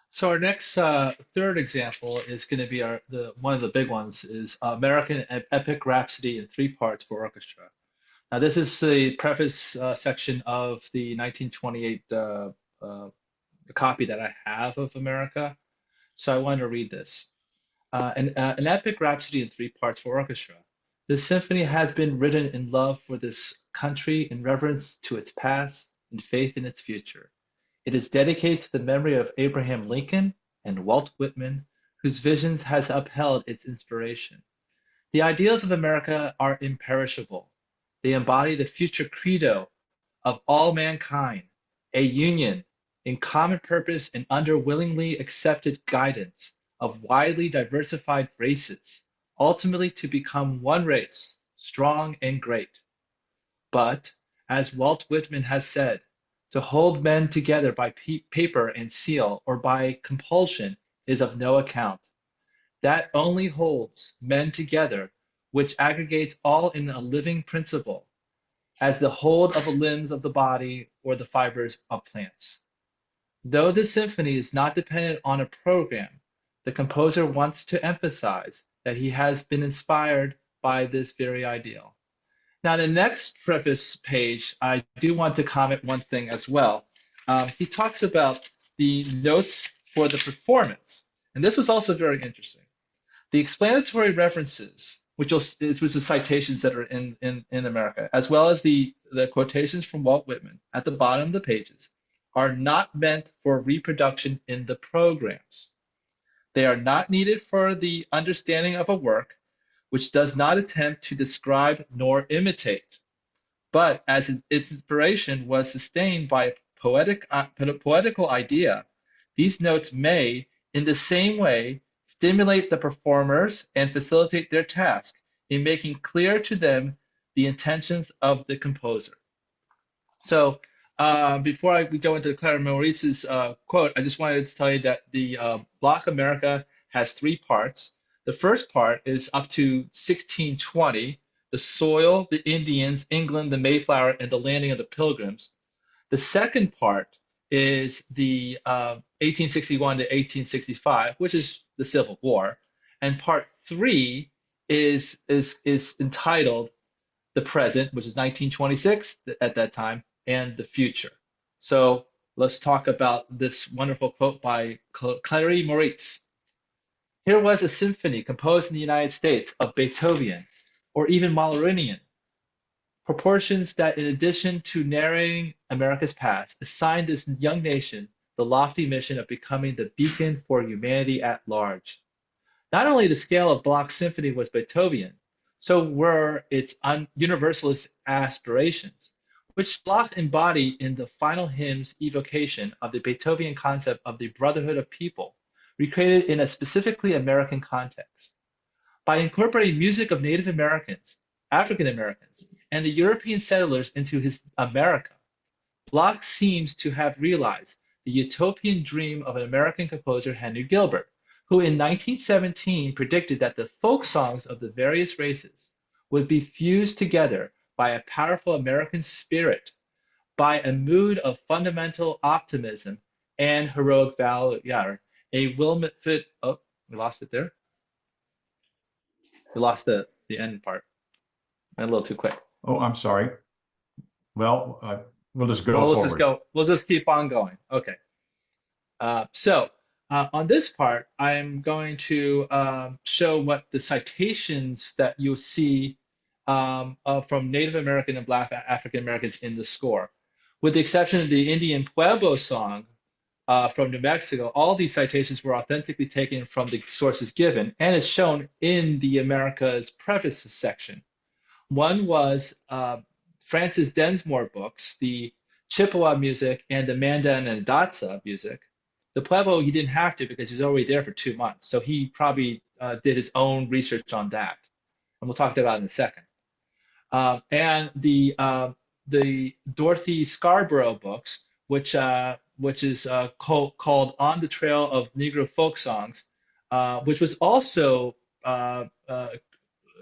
So our next third example is going to be one of the big ones is American Epic Rhapsody in 3 parts for orchestra. Now this is the preface section of the 1928 copy that I have of America. So I wanted to read this. An Epic Rhapsody in 3 parts for orchestra. This symphony has been written in love for this country, in reverence to its past, and faith in its future. It is dedicated to the memory of Abraham Lincoln and Walt Whitman, whose visions has upheld its inspiration. The ideals of America are imperishable. They embody the future credo of all mankind, a union in common purpose and under willingly accepted guidance of widely diversified races, ultimately to become one race, strong and great. But, as Walt Whitman has said, to hold men together by paper and seal or by compulsion is of no account. That only holds men together, which aggregates all in a living principle, as the hold of the limbs of the body or the fibers of plants. Though the symphony is not dependent on a program, the composer wants to emphasize that he has been inspired by this very ideal. Now, the next preface page, I do want to comment one thing as well. He talks about the notes for the performance, and this was also very interesting. The explanatory references, which was the citations that are in America, as well as the quotations from Walt Whitman at the bottom of the pages, are not meant for reproduction in the programs. They are not needed for the understanding of a work which does not attempt to describe nor imitate, but as its inspiration was sustained by a poetical idea, these notes may, in the same way, stimulate the performers and facilitate their task in making clear to them the intentions of the composer. So before we go into Clara Maurice's quote, I just wanted to tell you that the Bloch America has 3 parts. The first part is up to 1620, the soil, the Indians, England, the Mayflower, and the landing of the Pilgrims. The second part is the 1861 to 1865, which is the Civil War. And part 3 is entitled The Present, which is 1926 at that time, and the Future. So let's talk about this wonderful quote by Clara Maurice. Here was a symphony composed in the United States of Beethoven, or even Mahlerinian, proportions that, in addition to narrating America's past, assigned this young nation the lofty mission of becoming the beacon for humanity at large. Not only the scale of Bloch's symphony was Beethoven, so were its universalist aspirations, which Bloch embodied in the final hymn's evocation of the Beethovenian concept of the brotherhood of people, recreated in a specifically American context. By incorporating music of Native Americans, African Americans, and the European settlers into his America, Bloch seems to have realized the utopian dream of an American composer, Henry Gilbert, who in 1917 predicted that the folk songs of the various races would be fused together by a powerful American spirit, by a mood of fundamental optimism and heroic valor. A Wilmot fit. Oh, we lost it there. We lost the end part. Went a little too quick. Oh, I'm sorry. Well, we'll just go Well, forward. We'll just keep on going. Okay. So on this part, I'm going to show what the citations that you'll see from Native American and Black African Americans in the score. With the exception of the Indian Pueblo song from New Mexico, all these citations were authentically taken from the sources given and is shown in the America's prefaces section. One was Francis Densmore books, the Chippewa music and the Mandan and Datsa music. The Pueblo, he didn't have to because he was already there for 2 months. So he probably did his own research on that. And we'll talk about it in a second. And the Dorothy Scarborough books, which is called On the Trail of Negro Folk Songs, which was also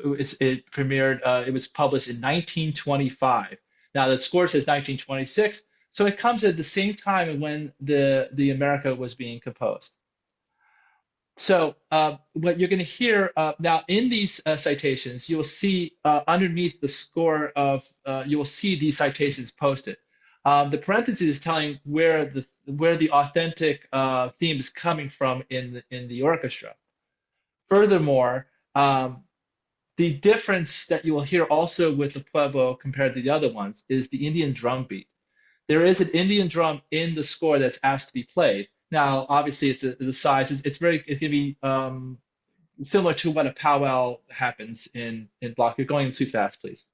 it premiered. It was published in 1925. Now the score says 1926, so it comes at the same time when the America was being composed. So what you're going to hear now in these citations, you will see underneath the score of you will see these citations posted. The parentheses is telling where the authentic theme is coming from in the orchestra. Furthermore, the difference that you will hear also with the Pueblo compared to the other ones is the Indian drum beat. There is an Indian drum in the score that's asked to be played. Now, obviously, it's the size. It can be similar to what a powwow happens in Bloch. You're going too fast, please.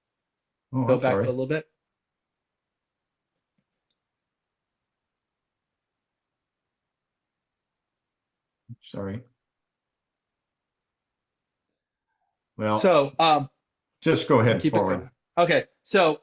Oh, Go I'm back sorry. a little bit. Sorry. Well, So just go ahead keep it forward. going. Okay. So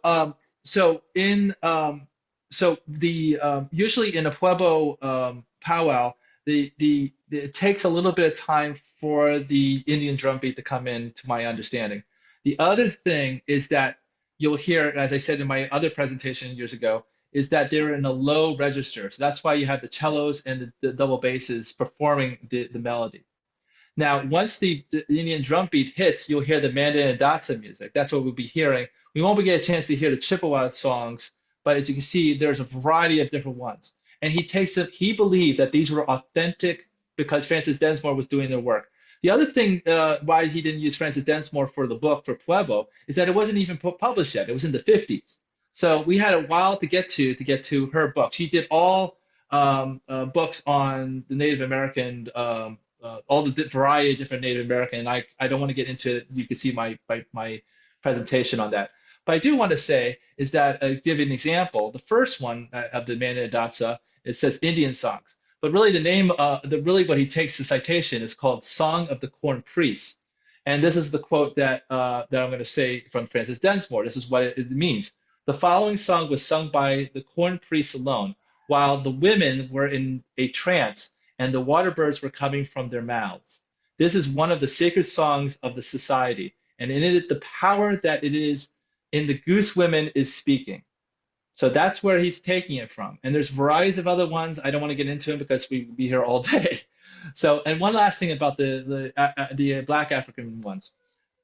usually in a Pueblo powwow, it takes a little bit of time for the Indian drum beat to come in, to my understanding. The other thing is that you'll hear, as I said in my other presentation years ago, is that they're in a low register. So that's why you have the cellos and the double basses performing the melody. Now, once the Indian drum beat hits, you'll hear the Mandan and Datsa music. That's what we'll be hearing. We won't get a chance to hear the Chippewa songs, but as you can see, there's a variety of different ones. And he believed that these were authentic because Francis Densmore was doing their work. The other thing why he didn't use Francis Densmore for the book for Pueblo is that it wasn't even published yet. It was in the 50s. So we had a while to get to her book. She did all books on the Native American all the variety of different Native American. And I don't want to get into it. You can see my presentation on that. But I do want to say is that give you an example. The first one of the Mandan Datsa, it says Indian songs. But really the name, really what he takes the citation is called Song of the Corn Priests. And this is the quote that I'm going to say from Francis Densmore. This is what it means. The following song was sung by the corn priests alone, while the women were in a trance and the water birds were coming from their mouths. This is one of the sacred songs of the society, and in it the power that it is in the goose women is speaking. So that's where he's taking it from. And there's varieties of other ones. I don't want to get into them because we'd be here all day. So, and one last thing about the Black African ones.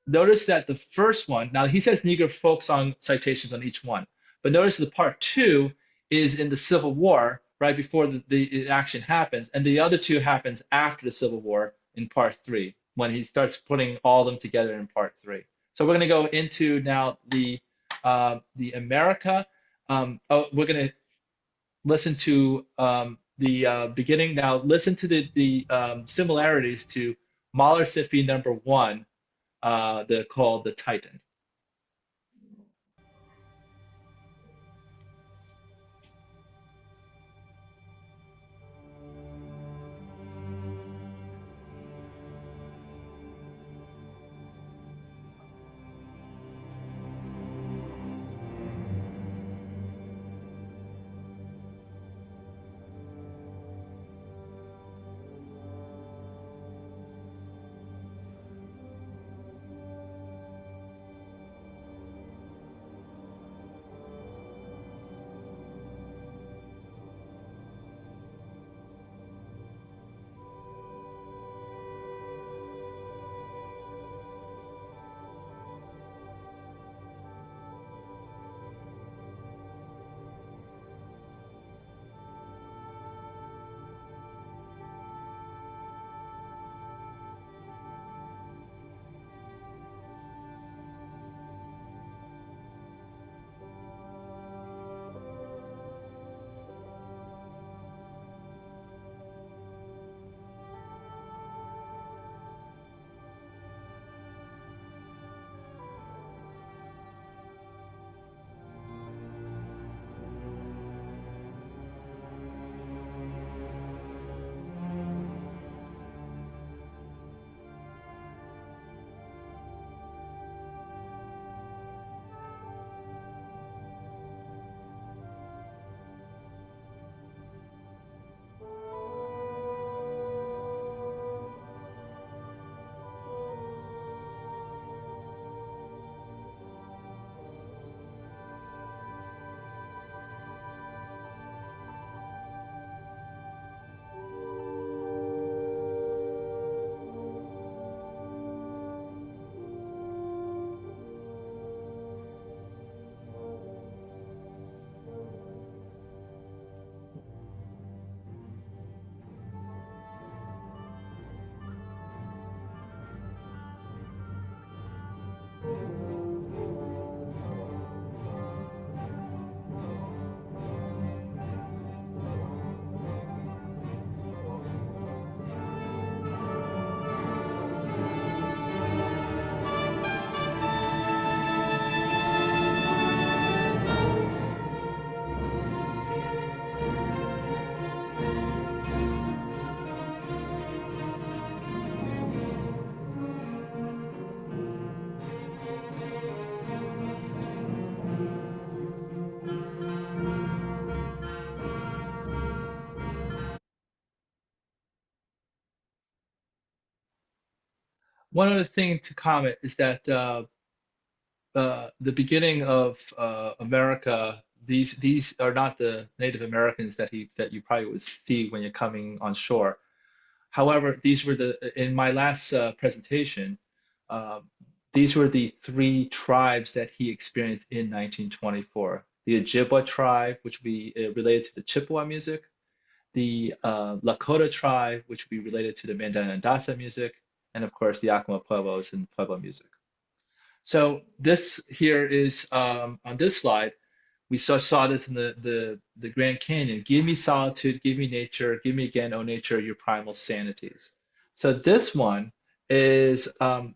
Notice that the first one, now he says Negro folk song citations on each one, but notice the part 2 is in the Civil War, right before the action happens, and the other 2 happens after the Civil War in part 3, when he starts putting all of them together in part 3. So we're going to go into now the America. We're going to listen to the beginning. Now listen to the similarities to Mahler Symphony number 1, called the Titan. One other thing to comment is that the beginning of America, these are not the Native Americans that you probably would see when you're coming on shore. However, these were in my last presentation, uh, these were the three tribes that he experienced in 1924. The Ojibwa tribe, which would be related to the Chippewa music, the Lakota tribe, which would be related to the Mandan-Dasa music, and of course the Yakima Pueblos and Pueblo music. So this here is on this slide. We saw this in the Grand Canyon. Give me solitude, give me nature, give me again, oh nature, your primal sanities. So this one is a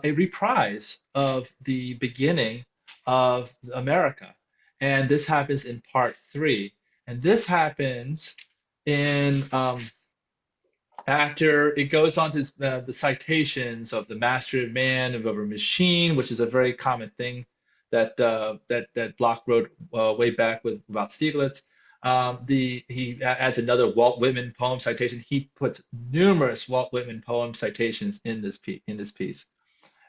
reprise of the beginning of America, and this happens in part 3. And this happens in after it goes on to the citations of the master of man and of a machine, which is a very common thing that that Bloch wrote way back with about Stieglitz. He adds another Walt Whitman poem citation. He puts numerous Walt Whitman poem citations in this piece.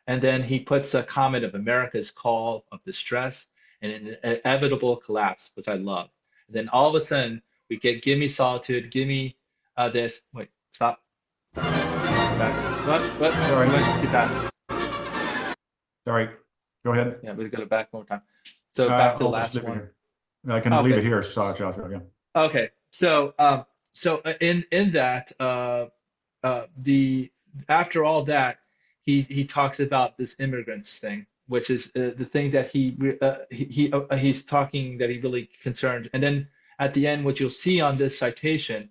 And then he puts a comment of America's call of distress and an inevitable collapse, which I love. And then all of a sudden we get give me solitude, give me this. Wait, stop. Back. What? Sorry, went too fast. Sorry, go ahead. Yeah, we got it back one more time. So back to the I'll last just leave it one. here. I can leave it here, Joshua. Yeah. Okay, so in that the after all that he talks about this immigrants thing, which is the thing that he's talking that he really concerned, and then at the end, what you'll see on this citation,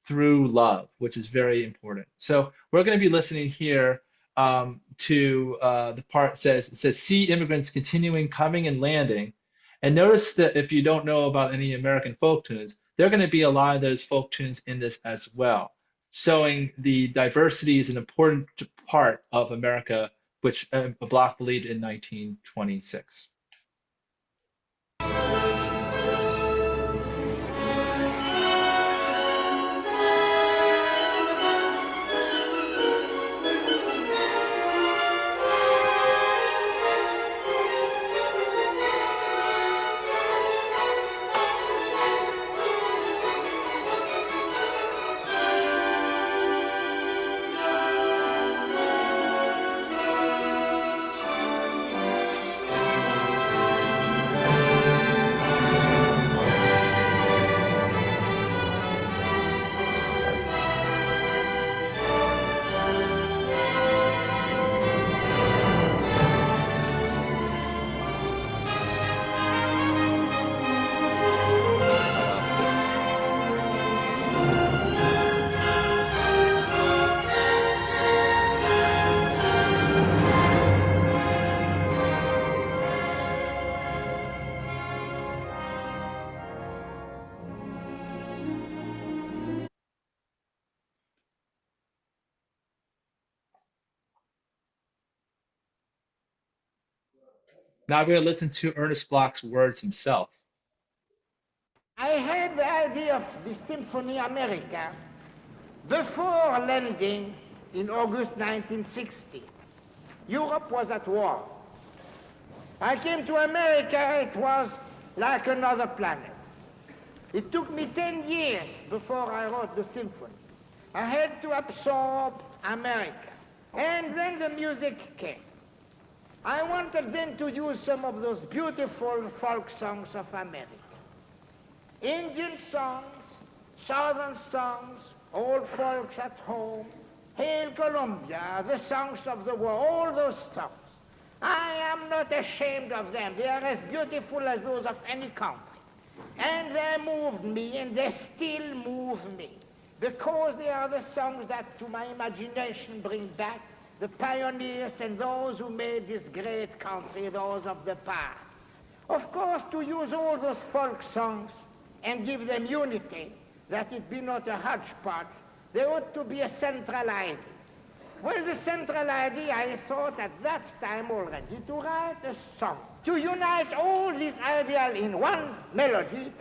through love, which is very important. So we're going to be listening here to the part it says see immigrants continuing coming and landing. And notice that if you don't know about any American folk tunes, there are going to be a lot of those folk tunes in this as well, showing the diversity is an important part of America, which Bloch believed in 1926. Now we're going to listen to Ernest Bloch's words himself. I had the idea of the Symphony America before landing in August 1960. Europe was at war. I came to America, it was like another planet. It took me 10 years before I wrote the symphony. I had to absorb America. And then the music came. I wanted then to use some of those beautiful folk songs of America. Indian songs, Southern songs, old folks at home, Hail Columbia, the songs of the war, all those songs. I am not ashamed of them. They are as beautiful as those of any country. And they moved me, and they still move me, because they are the songs that to my imagination bring back the pioneers and those who made this great country, those of the past. Of course, to use all those folk songs and give them unity, that it be not a hodgepodge, there ought to be a central idea. Well, the central idea, I thought at that time already, to write a song, to unite all these ideas in one melody.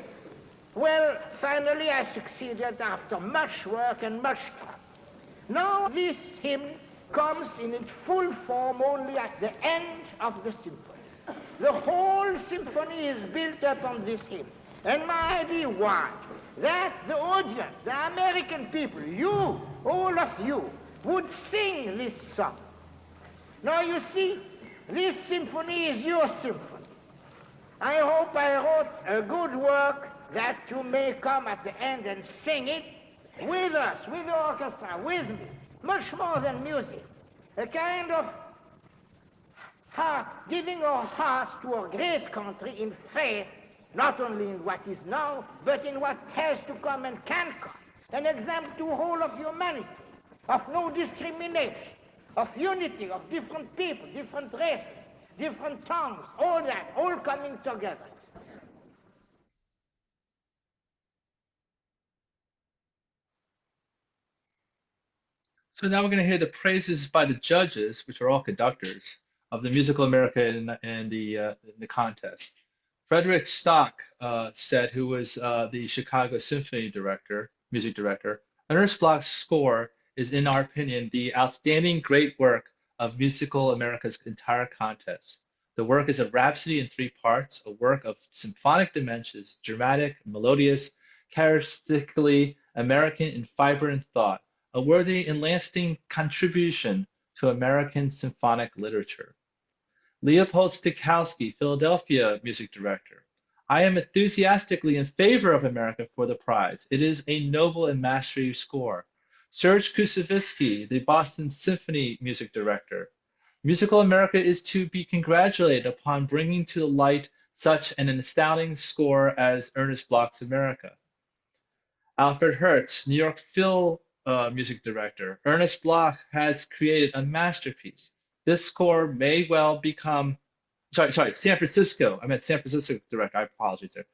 Well, finally I succeeded after much work and much trouble. Now this hymn comes in its full form only at the end of the symphony. The whole symphony is built up on this hymn. And my idea was that the audience, the American people, you, all of you, would sing this song. Now you see, this symphony is your symphony. I hope I wrote a good work that you may come at the end and sing it with us, with the orchestra, with me, much more than music. A kind of heart, giving our hearts to our great country in faith, not only in what is now, but in what has to come and can come. An example to whole of humanity, of no discrimination, of unity of different people, different races, different tongues, all that, all coming together. So now we're going to hear the praises by the judges, which are all conductors, of the Musical America in the contest. Frederick Stock said, who was the Chicago Symphony director, music director, Ernest Bloch's score is, in our opinion, the outstanding great work of Musical America's entire contest. The work is a rhapsody in 3 parts, a work of symphonic dimensions, dramatic, melodious, characteristically American in fiber and thought, a worthy and lasting contribution to American symphonic literature. Leopold Stokowski, Philadelphia music director. I am enthusiastically in favor of America for the prize. It is a noble and masterly score. Serge Koussevitzky, the Boston Symphony music director. Musical America is to be congratulated upon bringing to light such an astounding score as Ernest Bloch's America. Alfred Hertz, New York Phil music director. Ernest Bloch has created a masterpiece. This score may well become, San Francisco. I meant San Francisco director. I apologize there.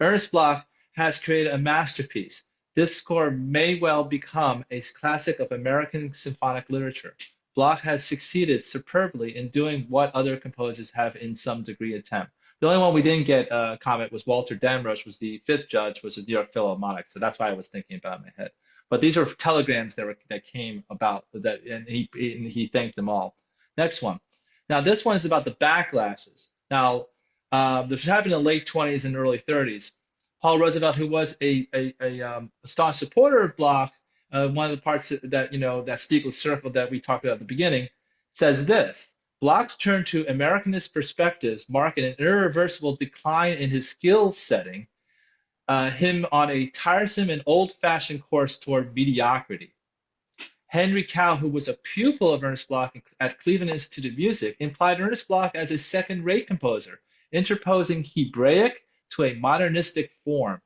Ernest Bloch has created a masterpiece. This score may well become a classic of American symphonic literature. Bloch has succeeded superbly in doing what other composers have in some degree attempt. The only one we didn't get a comment was Walter Damrosch, was the 5th judge, was the New York Philharmonic. So that's why I was thinking about it in my head. But these are telegrams that came about that, and he thanked them all. Next one. Now this one is about the backlashes. Now this happened in the late 20s and early 30s. Paul Roosevelt, who was a staunch supporter of Bloch, one of the parts that Stieglitz circle that we talked about at the beginning, says this: Bloch's turn to Americanist perspectives mark an irreversible decline in his skill setting, him on a tiresome and old-fashioned course toward mediocrity. Henry Cow, who was a pupil of Ernest Bloch at Cleveland Institute of Music, implied Ernest Bloch as a second-rate composer, interposing Hebraic to a modernistic form.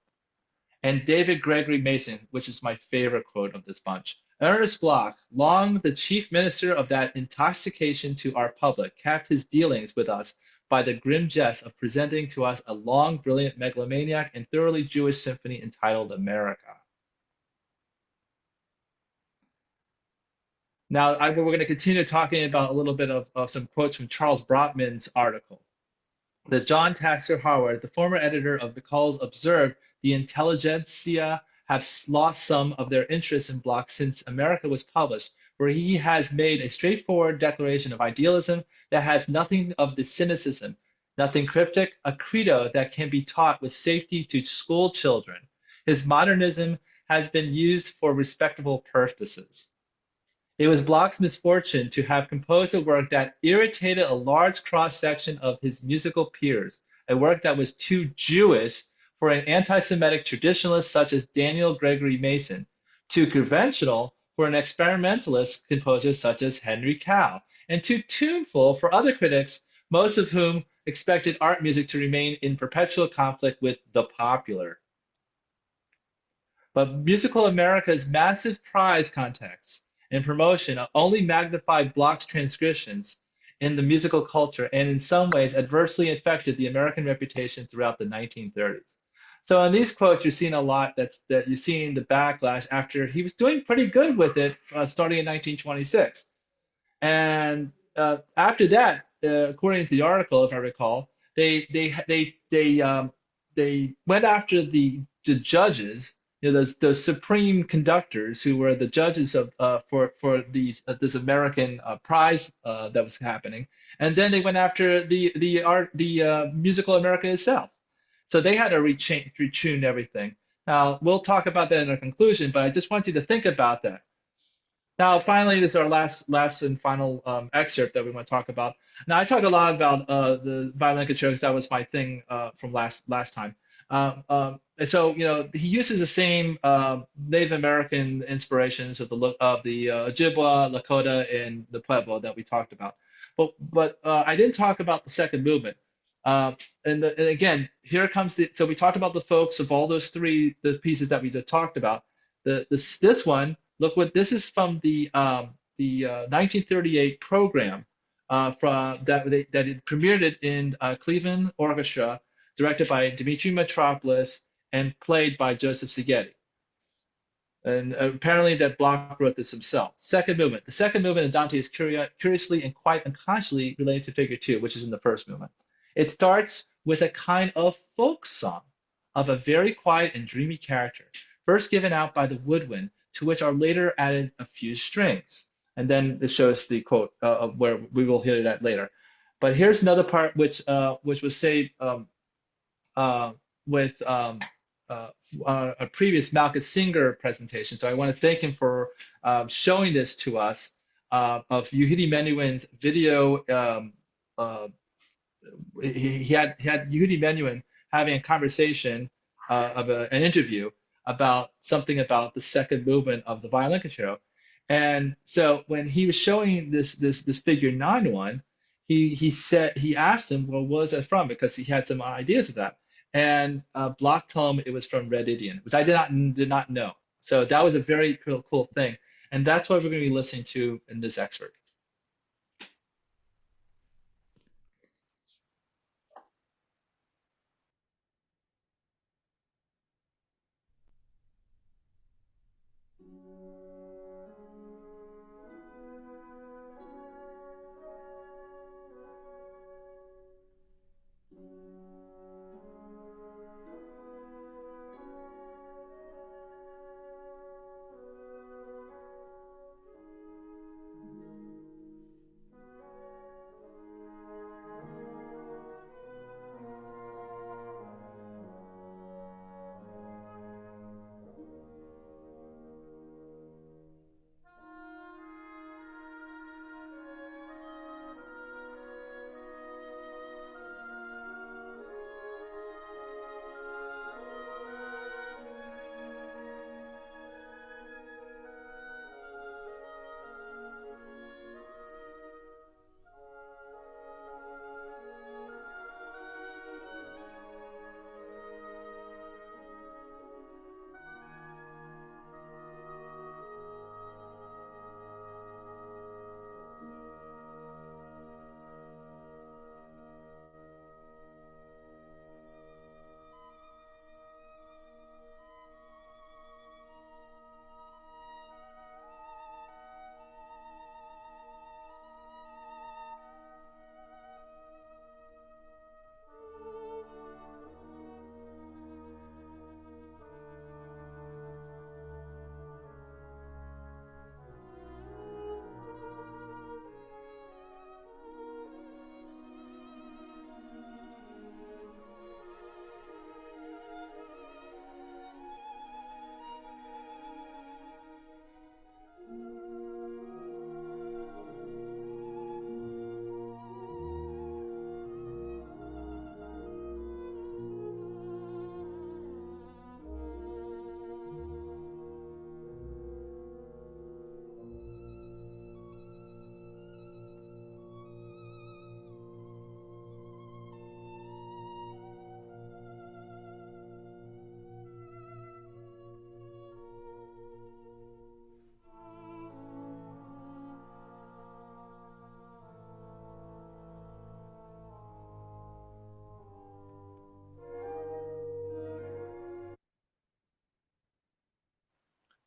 And David Gregory Mason, which is my favorite quote of this bunch. Ernest Bloch, long the chief minister of that intoxication to our public, capped his dealings with us by the grim jest of presenting to us a long, brilliant, megalomaniac, and thoroughly Jewish symphony entitled America. Now, we're going to continue talking about a little bit of some quotes from Charles Brotman's article. The John Tasker Harwood, the former editor of McCall's, observed the intelligentsia have lost some of their interest in Bloch since America was published, where he has made a straightforward declaration of idealism that has nothing of the cynicism, nothing cryptic, a credo that can be taught with safety to school children. His modernism has been used for respectable purposes. It was Bloch's misfortune to have composed a work that irritated a large cross-section of his musical peers, a work that was too Jewish for an anti-Semitic traditionalist such as Daniel Gregory Mason, too conventional for an experimentalist composer such as Henry Cow, and too tuneful for other critics, most of whom expected art music to remain in perpetual conflict with the popular. But Musical America's massive prize context and promotion only magnified Bloch's transgressions in the musical culture and in some ways adversely affected the American reputation throughout the 1930s. So in these quotes, you're seeing a lot that you're seeing the backlash after he was doing pretty good with it starting in 1926. And after that, according to the article, if I recall, they went after the judges those supreme conductors who were the judges of for these this American prize that was happening, and then they went after the musical America itself. So they had to retune everything. Now we'll talk about that in our conclusion, but I just want you to think about that. Now, finally, this is our last and final excerpt that we want to talk about. Now, I talk a lot about the violin concerto because that was my thing from last time. And so, he uses the same Native American inspirations of the Ojibwa, Lakota, and the Pueblo that we talked about. But I didn't talk about the second movement. And again, here comes so we talked about the folks of all those the pieces that we just talked about. This one. Look what this is from the 1938 program that it premiered it in Cleveland Orchestra, directed by Dmitri Metropolis and played by Joseph Szigeti. And apparently that Bloch wrote this himself. Second movement. The second movement in Dante is curiously and quite unconsciously related to Figure 2, which is in the first movement. It starts with a kind of folk song of a very quiet and dreamy character, first given out by the woodwind, to which are later added a few strings. And then it shows the quote where we will hit it at later. But here's another part which was saved with a previous Malcolm Singer presentation. So I want to thank him for showing this to us of Yehudi Menuhin's video. He had Yehudi Menuhin having a conversation of an interview about something about the second movement of the violin concerto. And so when he was showing this figure 9-1, he asked him, well, what is that from? Because he had some ideas of that. And Bloch told him it was from Red Indian, which I did not know. So that was a very cool thing. And that's what we're going to be listening to in this excerpt.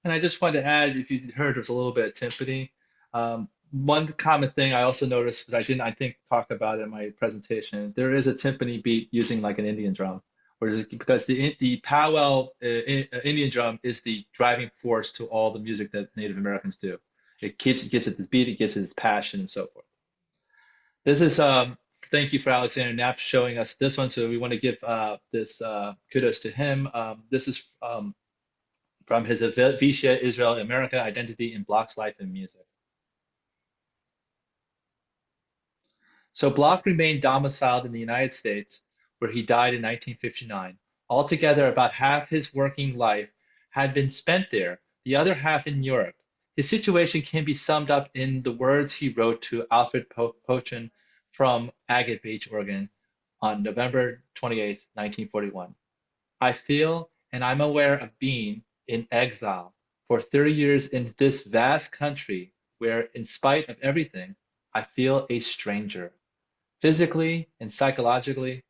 And I just wanted to add, if you heard, there's a little bit of timpani. One common thing I also noticed, because I didn't, I think, talk about it in my presentation, there is a timpani beat using like an Indian drum, because the powwow Indian drum is the driving force to all the music that Native Americans do. It gives it this beat, it gives it its passion, and so forth. This is thank you for Alexander Knapp showing us this one. So we want to give this kudos to him. This is from his Visha Israel America Identity in Bloch's Life and Music. So Bloch remained domiciled in the United States, where he died in 1959. Altogether, about half his working life had been spent there, the other half in Europe. His situation can be summed up in the words he wrote to Alfred Stieglitz from Agate Beach, Oregon, on November 28, 1941. I feel and I'm aware of being in exile for 30 years in this vast country where, in spite of everything, I feel a stranger. Physically and psychologically,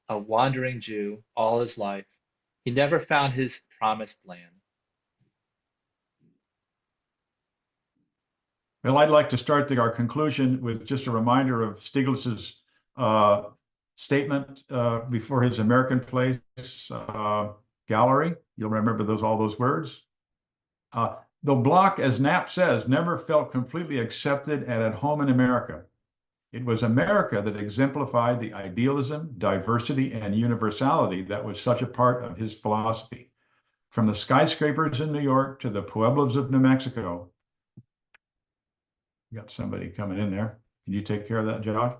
a wandering Jew all his life. He never found his promised land. Well, I'd like to start our conclusion with just a reminder of Stieglitz's statement before his American Place gallery. You'll remember all those words. Though Bloch, as Knapp says, never felt completely accepted and at home in America, it was America that exemplified the idealism, diversity, and universality that was such a part of his philosophy. From the skyscrapers in New York to the pueblos of New Mexico. You got somebody coming in there. Can you take care of that, Josh?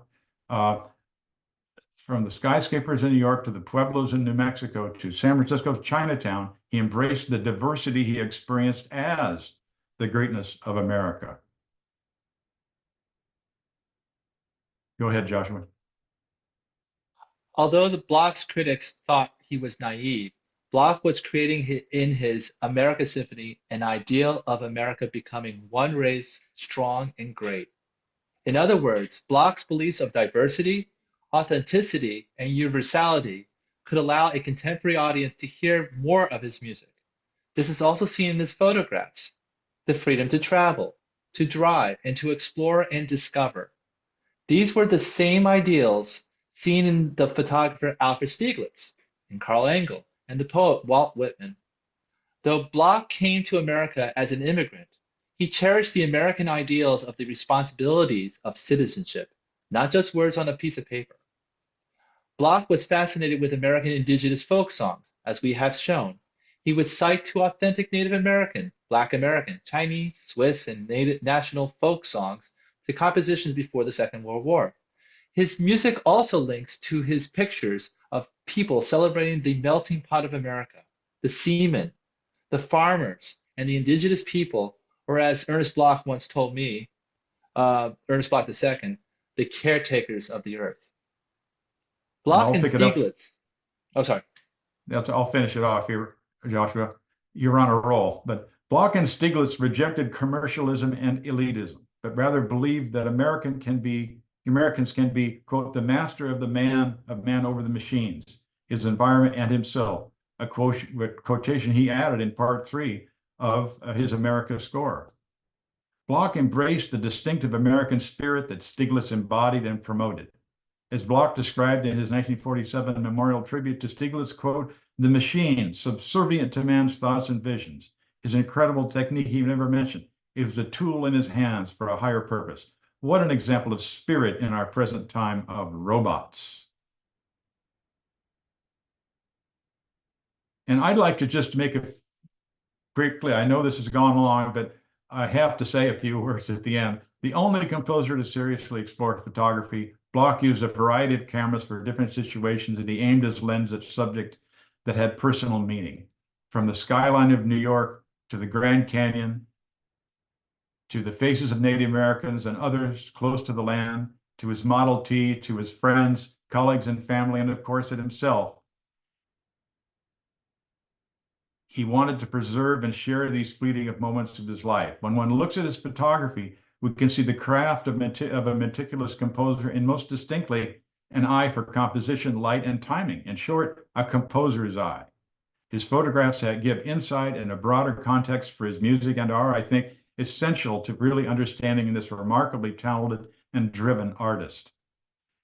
From the skyscrapers in New York to the pueblos in New Mexico to San Francisco's Chinatown, he embraced the diversity he experienced as the greatness of America. Go ahead, Joshua. Although the Bloch's critics thought he was naive, Bloch was creating in his America Symphony an ideal of America becoming one race, strong and great. In other words, Bloch's beliefs of diversity, authenticity, and universality could allow a contemporary audience to hear more of his music. This is also seen in his photographs, the freedom to travel, to drive, and to explore and discover. These were the same ideals seen in the photographer Alfred Stieglitz, in Carl Engel, and the poet Walt Whitman. Though Bloch came to America as an immigrant, he cherished the American ideals of the responsibilities of citizenship, not just words on a piece of paper. Bloch was fascinated with American indigenous folk songs, as we have shown. He would cite to authentic Native American, Black American, Chinese, Swiss, and national folk songs to compositions before the Second World War. His music also links to his pictures of people celebrating the melting pot of America, the seamen, the farmers, and the indigenous people, or as Ernest Bloch once told me, Ernest Bloch II, the caretakers of the earth. Bloch and Stieglitz. Oh, sorry. I'll finish it off here, Joshua. You're on a roll. But Bloch and Stieglitz rejected commercialism and elitism, but rather believed that Americans can be, quote, the master of man over the machines, his environment and himself, a quotation he added in part 3 of his America score. Bloch embraced the distinctive American spirit that Stieglitz embodied and promoted. As Bloch described in his 1947 memorial tribute to Stieglitz, quote, the machine, subservient to man's thoughts and visions, his incredible technique he never mentioned. It was a tool in his hands for a higher purpose. What an example of spirit in our present time of robots. And I'd like to just make it very clear. I know this has gone long, but I have to say a few words at the end. The only composer to seriously explore photography, Bloch used a variety of cameras for different situations, and he aimed his lens at subject that had personal meaning. From the skyline of New York to the Grand Canyon, to the faces of Native Americans and others close to the land, to his Model T, to his friends, colleagues, and family, and of course, at himself. He wanted to preserve and share these fleeting moments of his life. When one looks at his photography, we can see the craft of a meticulous composer and most distinctly an eye for composition, light, and timing. In short, a composer's eye. His photographs give insight and a broader context for his music and are, I think, essential to really understanding this remarkably talented and driven artist.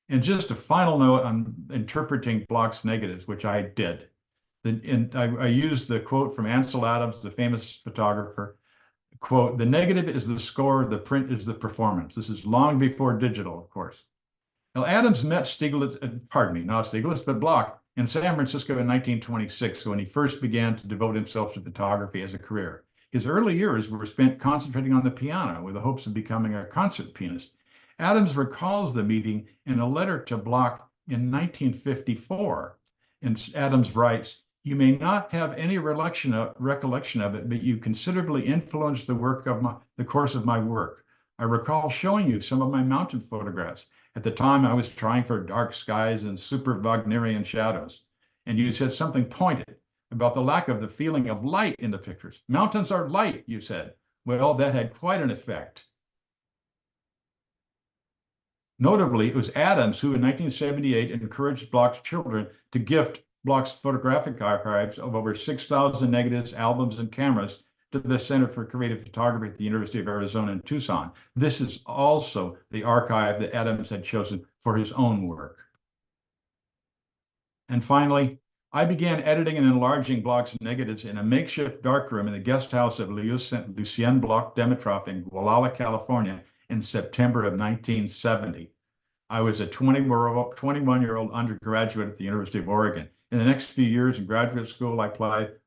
And just a final note on interpreting Bloch's negatives, which I did. I used the quote from Ansel Adams, the famous photographer, quote, "The negative is the score, the print is the performance." This is long before digital, of course. Now, Adams met Stieglitz, not Stieglitz, but Bloch in San Francisco in 1926 when he first began to devote himself to photography as a career. His early years were spent concentrating on the piano with the hopes of becoming a concert pianist. Adams recalls the meeting in a letter to Bloch in 1954. And Adams writes, "You may not have any recollection of it, but you considerably influenced the course of my work. I recall showing you some of my mountain photographs. At the time, I was trying for dark skies and super Wagnerian shadows. And you said something pointed about the lack of the feeling of light in the pictures. Mountains are light, you said. Well, that had quite an effect." Notably, it was Adams who in 1978 encouraged Bloch's children to gift Bloch's photographic archives of over 6,000 negatives, albums, and cameras to the Center for Creative Photography at the University of Arizona in Tucson. This is also the archive that Adams had chosen for his own work. And finally, I began editing and enlarging Bloch's negatives in a makeshift darkroom in the guest house of Lucien Bloch Dimitrov in Gualala, California, in September of 1970. I was a 21-year-old undergraduate at the University of Oregon. In the next few years in graduate school, I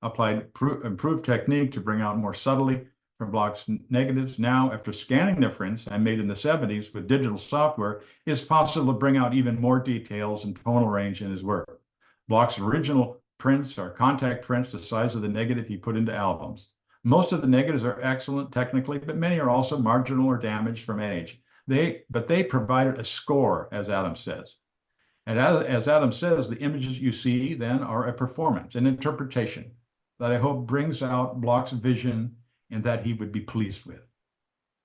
applied improved technique to bring out more subtly from Bloch's negatives. Now, after scanning their prints I made in the 70s with digital software, it's possible to bring out even more details and tonal range in his work. Bloch's original prints are contact prints the size of the negative he put into albums. Most of the negatives are excellent technically, but many are also marginal or damaged from age. But they provided a score, as Adams says. And as Adams says, the images you see then are a performance, an interpretation that I hope brings out Bloch's vision and that he would be pleased with.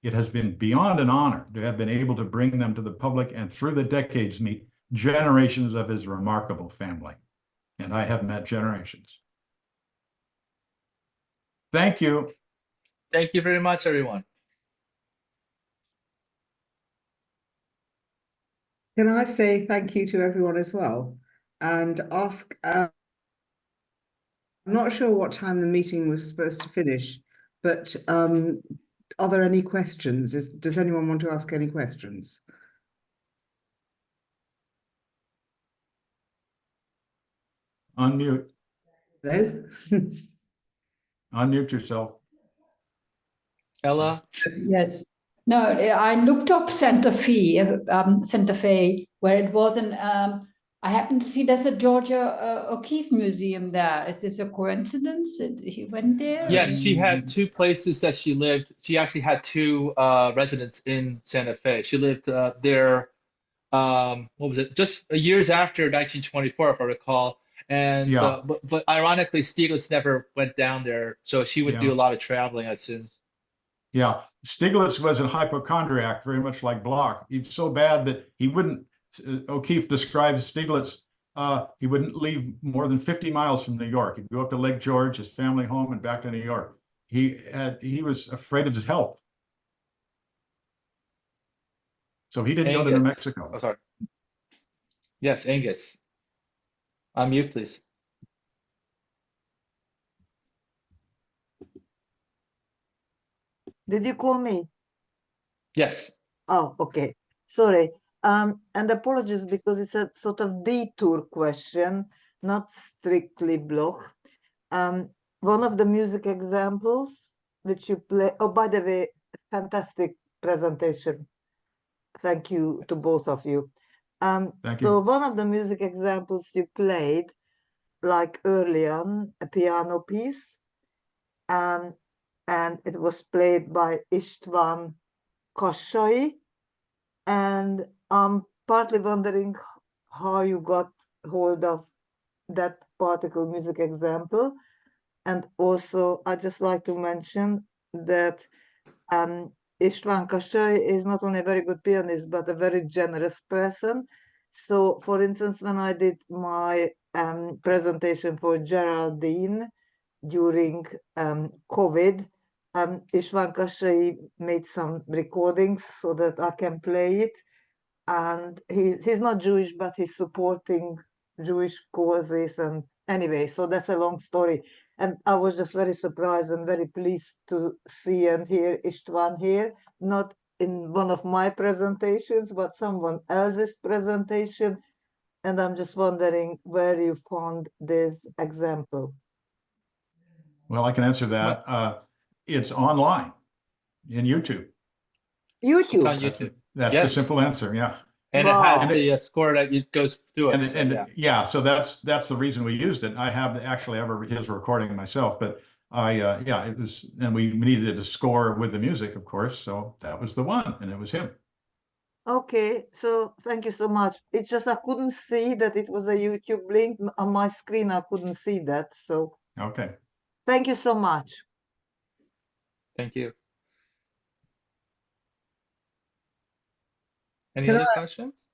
It has been beyond an honor to have been able to bring them to the public and through the decades meet generations of his remarkable family. And I have met generations. Thank you. Thank you very much, everyone. Can I say thank you to everyone as well and ask, I'm not sure what time the meeting was supposed to finish, but are there any questions? Does anyone want to ask any questions? Unmute. No? Unmute yourself. Ella? Yes. No, I looked up Santa Fe, where it was in, I happened to see there's a Georgia O'Keeffe Museum there. Is this a coincidence that he went there? Yes, she had two places that she lived. She actually had two residents in Santa Fe. She lived there, what was it, just years after 1924, if I recall. And Yeah. but ironically, Stieglitz never went down there, so she would do a lot of traveling as soon. Yeah, Stieglitz was a hypochondriac, very much like Bloch. He's so bad that he wouldn't, O'Keeffe describes Stieglitz, he wouldn't leave more than 50 miles from New York. He'd go up to Lake George, his family home, and back to New York. He was afraid of his health. So he didn't go to New Mexico. Oh, sorry. Yes, Angus. Unmute, please. Did you call me? Yes. Oh, okay. Sorry. And apologies because it's a sort of detour question, not strictly Bloch. One of the music examples which you play, oh, by the way, fantastic presentation. Thank you to both of you. Thank you. So one of the music examples you played, like early on, a piano piece, and it was played by István Kassai, and I'm partly wondering how you got hold of that particular music example. And also, I'd just like to mention that István Kassai is not only a very good pianist, but a very generous person. So, for instance, when I did my presentation for Geraldine during COVID, István Kassai made some recordings so that I can play it. and he's not Jewish, but he's supporting Jewish causes. And anyway, so that's a long story. And I was just very surprised and very pleased to see and hear Istvan here, not in one of my presentations, but someone else's presentation. And I'm just wondering where you found this example. Well, I can answer that. It's online in YouTube. It's on YouTube. That's, YouTube. that's Yes. the simple answer. Yeah. And it has Wow. the score that it goes through it. And, So, and yeah. yeah, so that's the reason we used it. I have actually ever his recording myself, but yeah, it was, and we needed a score with the music, of course. So that was the one, and it was him. Okay, so thank you so much. It's just I couldn't see that it was a YouTube link on my screen. I couldn't see that. So Okay. thank you so much. Thank you. Any Can other I- questions?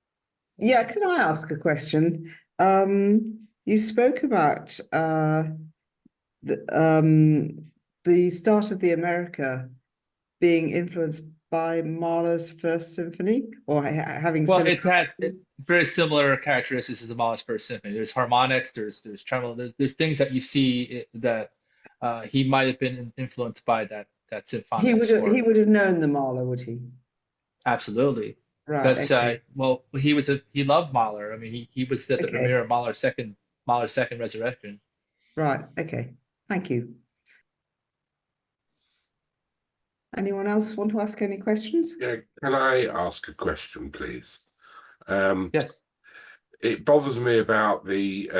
Yeah, can I ask a question? You spoke about the start of the America being influenced by Mahler's First Symphony, or having Well, similar. it has very similar characteristics as Mahler's First Symphony. There's harmonics, there's tremolo, there's things that you see that he might have been influenced by that symphonic score. He would have known the Mahler, would he? Absolutely. Right. Because Okay. well, he loved Mahler. I mean, he was at the Okay. premiere of Mahler's second Resurrection. Right. Okay. Thank you. Anyone else want to ask any questions? Yeah, can I ask a question, please? Yes. It bothers me about the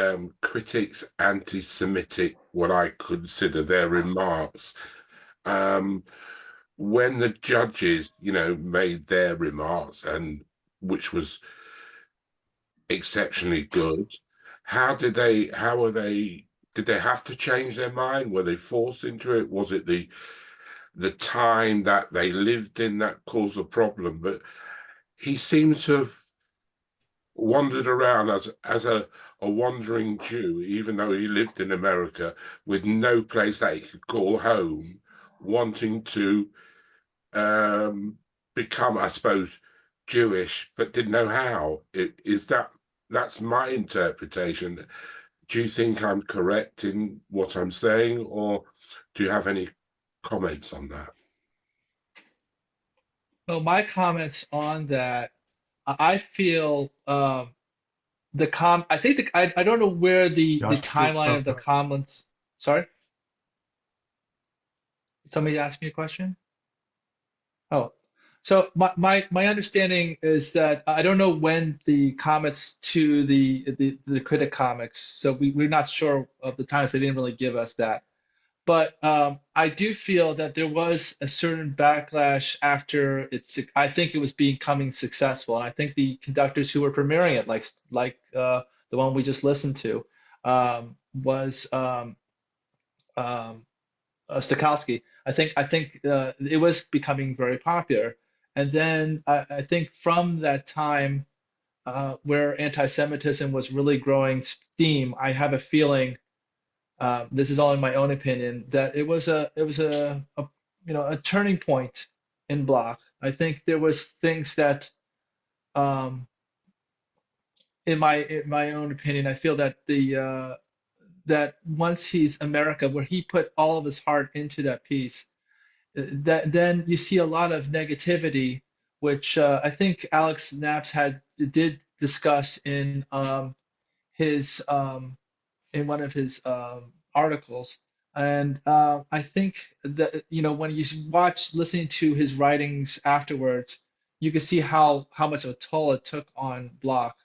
critics' anti-Semitic, what I consider their remarks. When the judges, made their remarks, and which was exceptionally good, did they have to change their mind? Were they forced into it? Was it the time that they lived in that caused a problem? But he seems to have wandered around as a wandering Jew, even though he lived in America with no place that he could call home, wanting to become, I suppose, Jewish, but didn't know how. That's my interpretation. Do you think I'm correct in what I'm saying, or do you have any comments on that? Well, my comments on that, I feel I think I don't know where the timeline of the comments. Sorry? Somebody asked me a question? Oh, so my understanding is that I don't know when the comments to the critic comics, so we're not sure of the times. They didn't really give us that. But I do feel that there was a certain backlash after I think it was becoming successful, and I think the conductors who were premiering it, like the one we just listened to, was Stokowski. I think it was becoming very popular, and then I think from that time where anti-Semitism was really growing steam, I have a feeling. This is all in my own opinion, that it was a turning point in Bloch. I think there was things that, in my own opinion, I feel that that once he's America, where he put all of his heart into that piece, that then you see a lot of negativity, which I think Alex Knapp's did discuss in his in one of his articles. And I think that, when you listening to his writings afterwards, you can see how much of a toll it took on Bloch.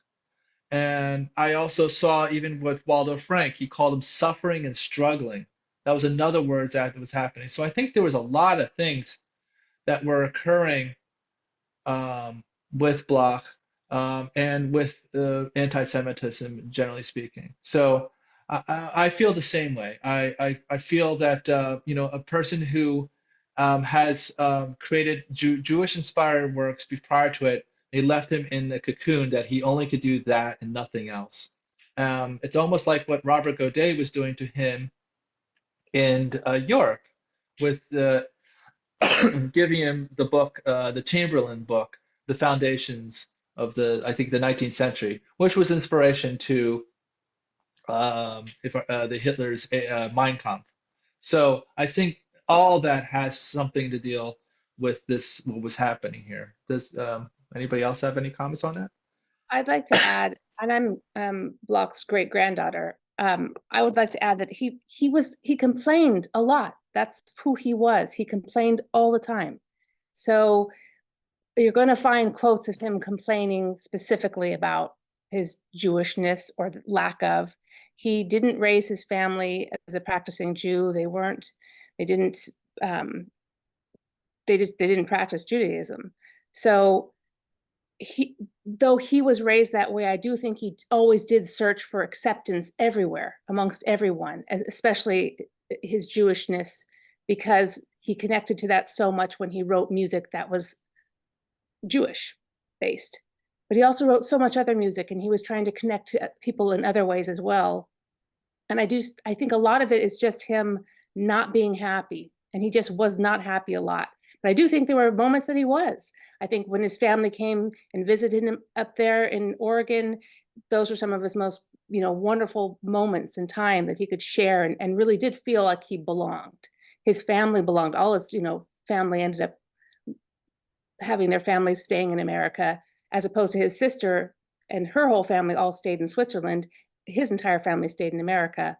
And I also saw, even with Waldo Frank, he called him suffering and struggling. That was another word that was happening. So I think there was a lot of things that were occurring with Bloch and with anti-Semitism, generally speaking. So I feel the same way. I feel that a person who has created Jewish-inspired works prior to it, they left him in the cocoon that he only could do that and nothing else. It's almost like what Robert Godet was doing to him in Europe, with giving him the book, the Chamberlain book, The Foundations I think the 19th century, which was inspiration to the Hitler's Mein Kampf. So I think all that has something to deal with this, what was happening here. Does anybody else have any comments on that? I'd like to add, and I'm Bloch's great granddaughter. I would like to add that he complained a lot. That's who he was. He complained all the time. So you're going to find quotes of him complaining specifically about his Jewishness or the lack of. He didn't raise his family as a practicing Jew. They didn't practice Judaism. So though he was raised that way, I do think he always did search for acceptance everywhere, amongst everyone, especially his Jewishness, because he connected to that so much when he wrote music that was Jewish based. But he also wrote so much other music, and he was trying to connect to people in other ways as well. And I think a lot of it is just him not being happy, and he just was not happy a lot. But I do think there were moments that he was. I think when his family came and visited him up there in Oregon, those were some of his most, wonderful moments in time that he could share and really did feel like he belonged. His family belonged. All his, family ended up having their families staying in America, as opposed to his sister and her whole family all stayed in Switzerland. His entire family stayed in America.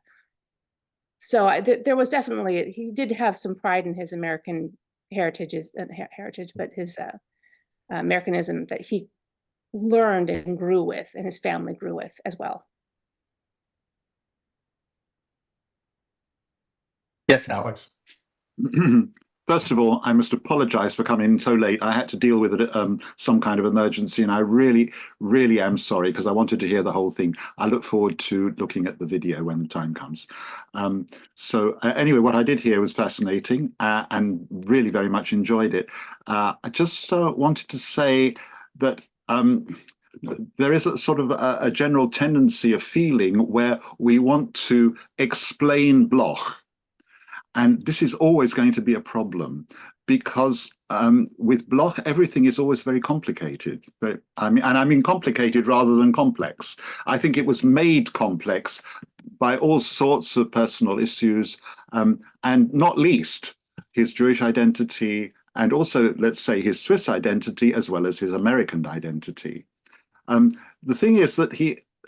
So there was definitely, he did have some pride in his American heritage, but his Americanism that he learned and grew with, and his family grew with as well. Yes, Alex. First of all, I must apologize for coming in so late. I had to deal with some kind of emergency, and I really, really am sorry, because I wanted to hear the whole thing. I look forward to looking at the video when the time comes. Anyway, what I did here was fascinating and really very much enjoyed it. I just wanted to say that there is a sort of a general tendency of feeling where we want to explain Bloch. And this is always going to be a problem, because with Bloch, everything is always very complicated. I mean complicated rather than complex. I think it was made complex by all sorts of personal issues, and not least his Jewish identity, and also, let's say, his Swiss identity, as well as his American identity. The thing is that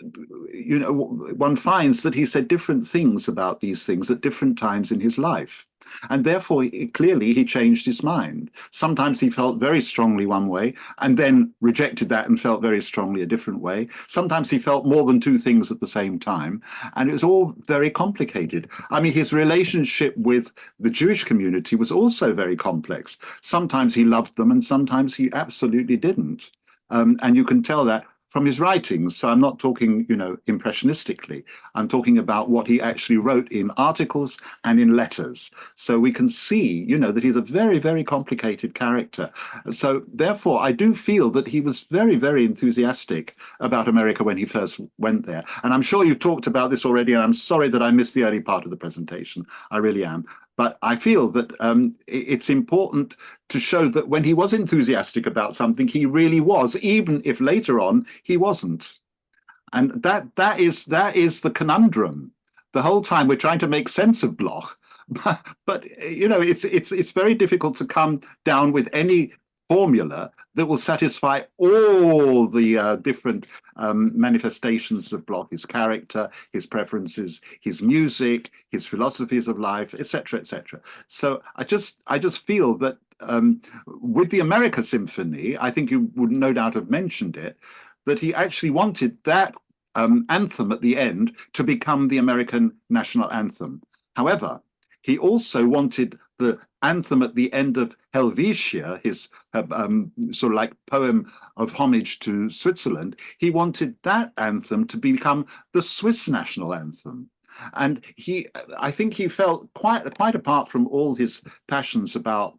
one finds that he said different things about these things at different times in his life. And therefore, clearly, he changed his mind. Sometimes he felt very strongly one way and then rejected that and felt very strongly a different way. Sometimes he felt more than two things at the same time. And it was all very complicated. I mean, his relationship with the Jewish community was also very complex. Sometimes he loved them and sometimes he absolutely didn't. And you can tell that from his writings. So I'm not talking, impressionistically. I'm talking about what he actually wrote in articles and in letters. So we can see, that he's a very, very complicated character. So therefore, I do feel that he was very, very enthusiastic about America when he first went there. And I'm sure you've talked about this already, and I'm sorry that I missed the early part of the presentation. I really am. But I feel that it's important to show that when he was enthusiastic about something, he really was, even if later on he wasn't. And that is the conundrum. The whole time we're trying to make sense of Bloch, but it's very difficult to come down with any formula that will satisfy all the different manifestations of Bloch, his character, his preferences, his music, his philosophies of life, etc., etc. So I just feel that with the America Symphony, I think you would no doubt have mentioned it, that he actually wanted that anthem at the end to become the American national anthem. However, he also wanted the anthem at the end of Helvetia, his sort of like poem of homage to Switzerland. He wanted that anthem to become the Swiss national anthem. And I think he felt quite apart from all his passions about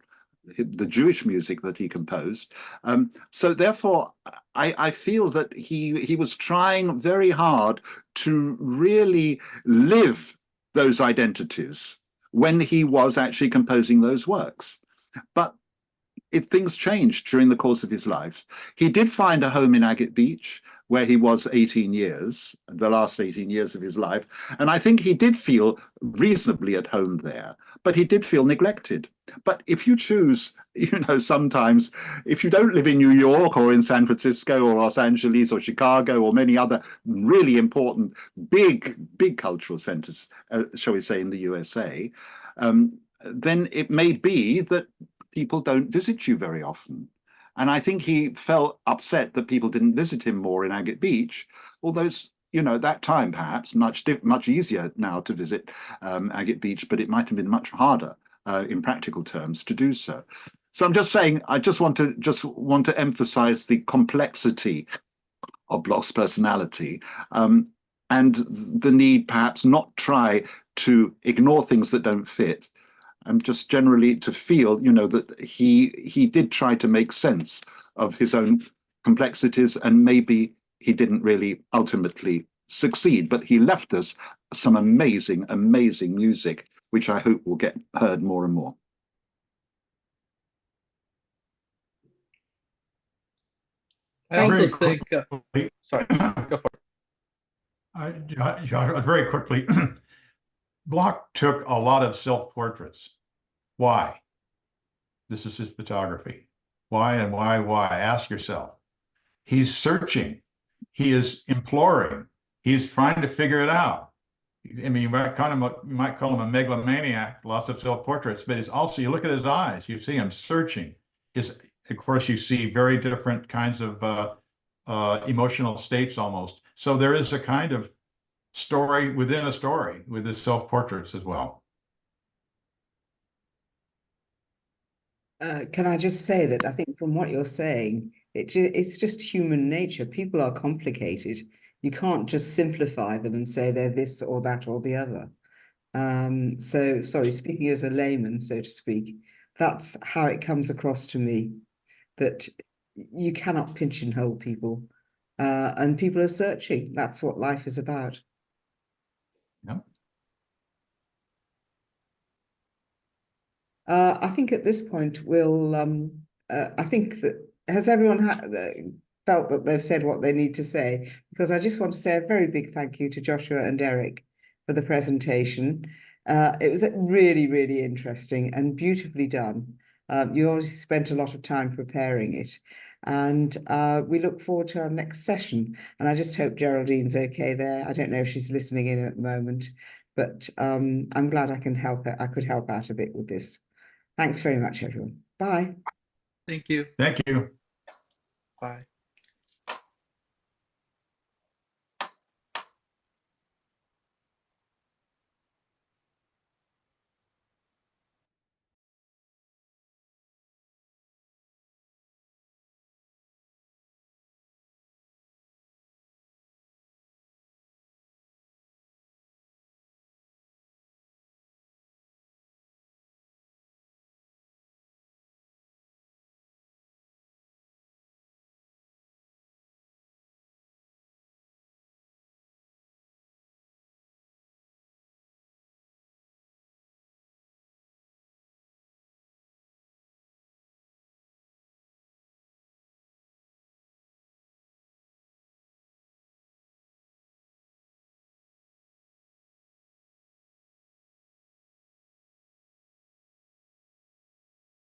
the Jewish music that he composed. So therefore, I feel that he was trying very hard to really live those identities when he was actually composing those works. But things changed during the course of his life. He did find a home in Agate Beach, where he was 18 years, the last 18 years of his life. And I think he did feel reasonably at home there, but he did feel neglected. But if you choose, sometimes if you don't live in New York or in San Francisco or Los Angeles or Chicago or many other really important, big cultural centers, shall we say, in the USA, then it may be that people don't visit you very often. And I think he felt upset that people didn't visit him more in Agate Beach, although it's, that time perhaps much easier now to visit Agate Beach, but it might have been much harder in practical terms to do so. So I'm just saying, I just want to emphasize the complexity of Bloch's personality, and the need perhaps not try to ignore things that don't fit, and just generally to feel, that he did try to make sense of his own complexities, and maybe he didn't really ultimately succeed, but he left us some amazing, amazing music, which I hope will get heard more and more. I also think, sorry, go for it. Very quickly, Bloch took a lot of self-portraits. Why? This is his photography. Why and why? Ask yourself. He's searching. He is imploring. He's trying to figure it out. I mean, you might call him a megalomaniac, lots of self-portraits, but it's also, you look at his eyes, you see him searching. Of course, you see very different kinds of emotional states almost. So there is a kind of story within a story with his self-portraits as well. Can I just say that I think from what you're saying, it's just human nature. People are complicated. You can't just simplify them and say they're this or that or the other. So, sorry, speaking as a layman, so to speak, that's how it comes across to me, that you cannot pigeonhole people, and people are searching. That's what life is about. Yep. I think at this point we'll. I think that has everyone felt that they've said what they need to say? Because I just want to say a very big thank you to Joshua and Eric for the presentation. It was really, really interesting and beautifully done. You obviously spent a lot of time preparing it, and we look forward to our next session. And I just hope Geraldine's okay there. I don't know if she's listening in at the moment, but I'm glad I can help her. I could help out a bit with this. Thanks very much, everyone. Bye. Thank you. Thank you. Bye.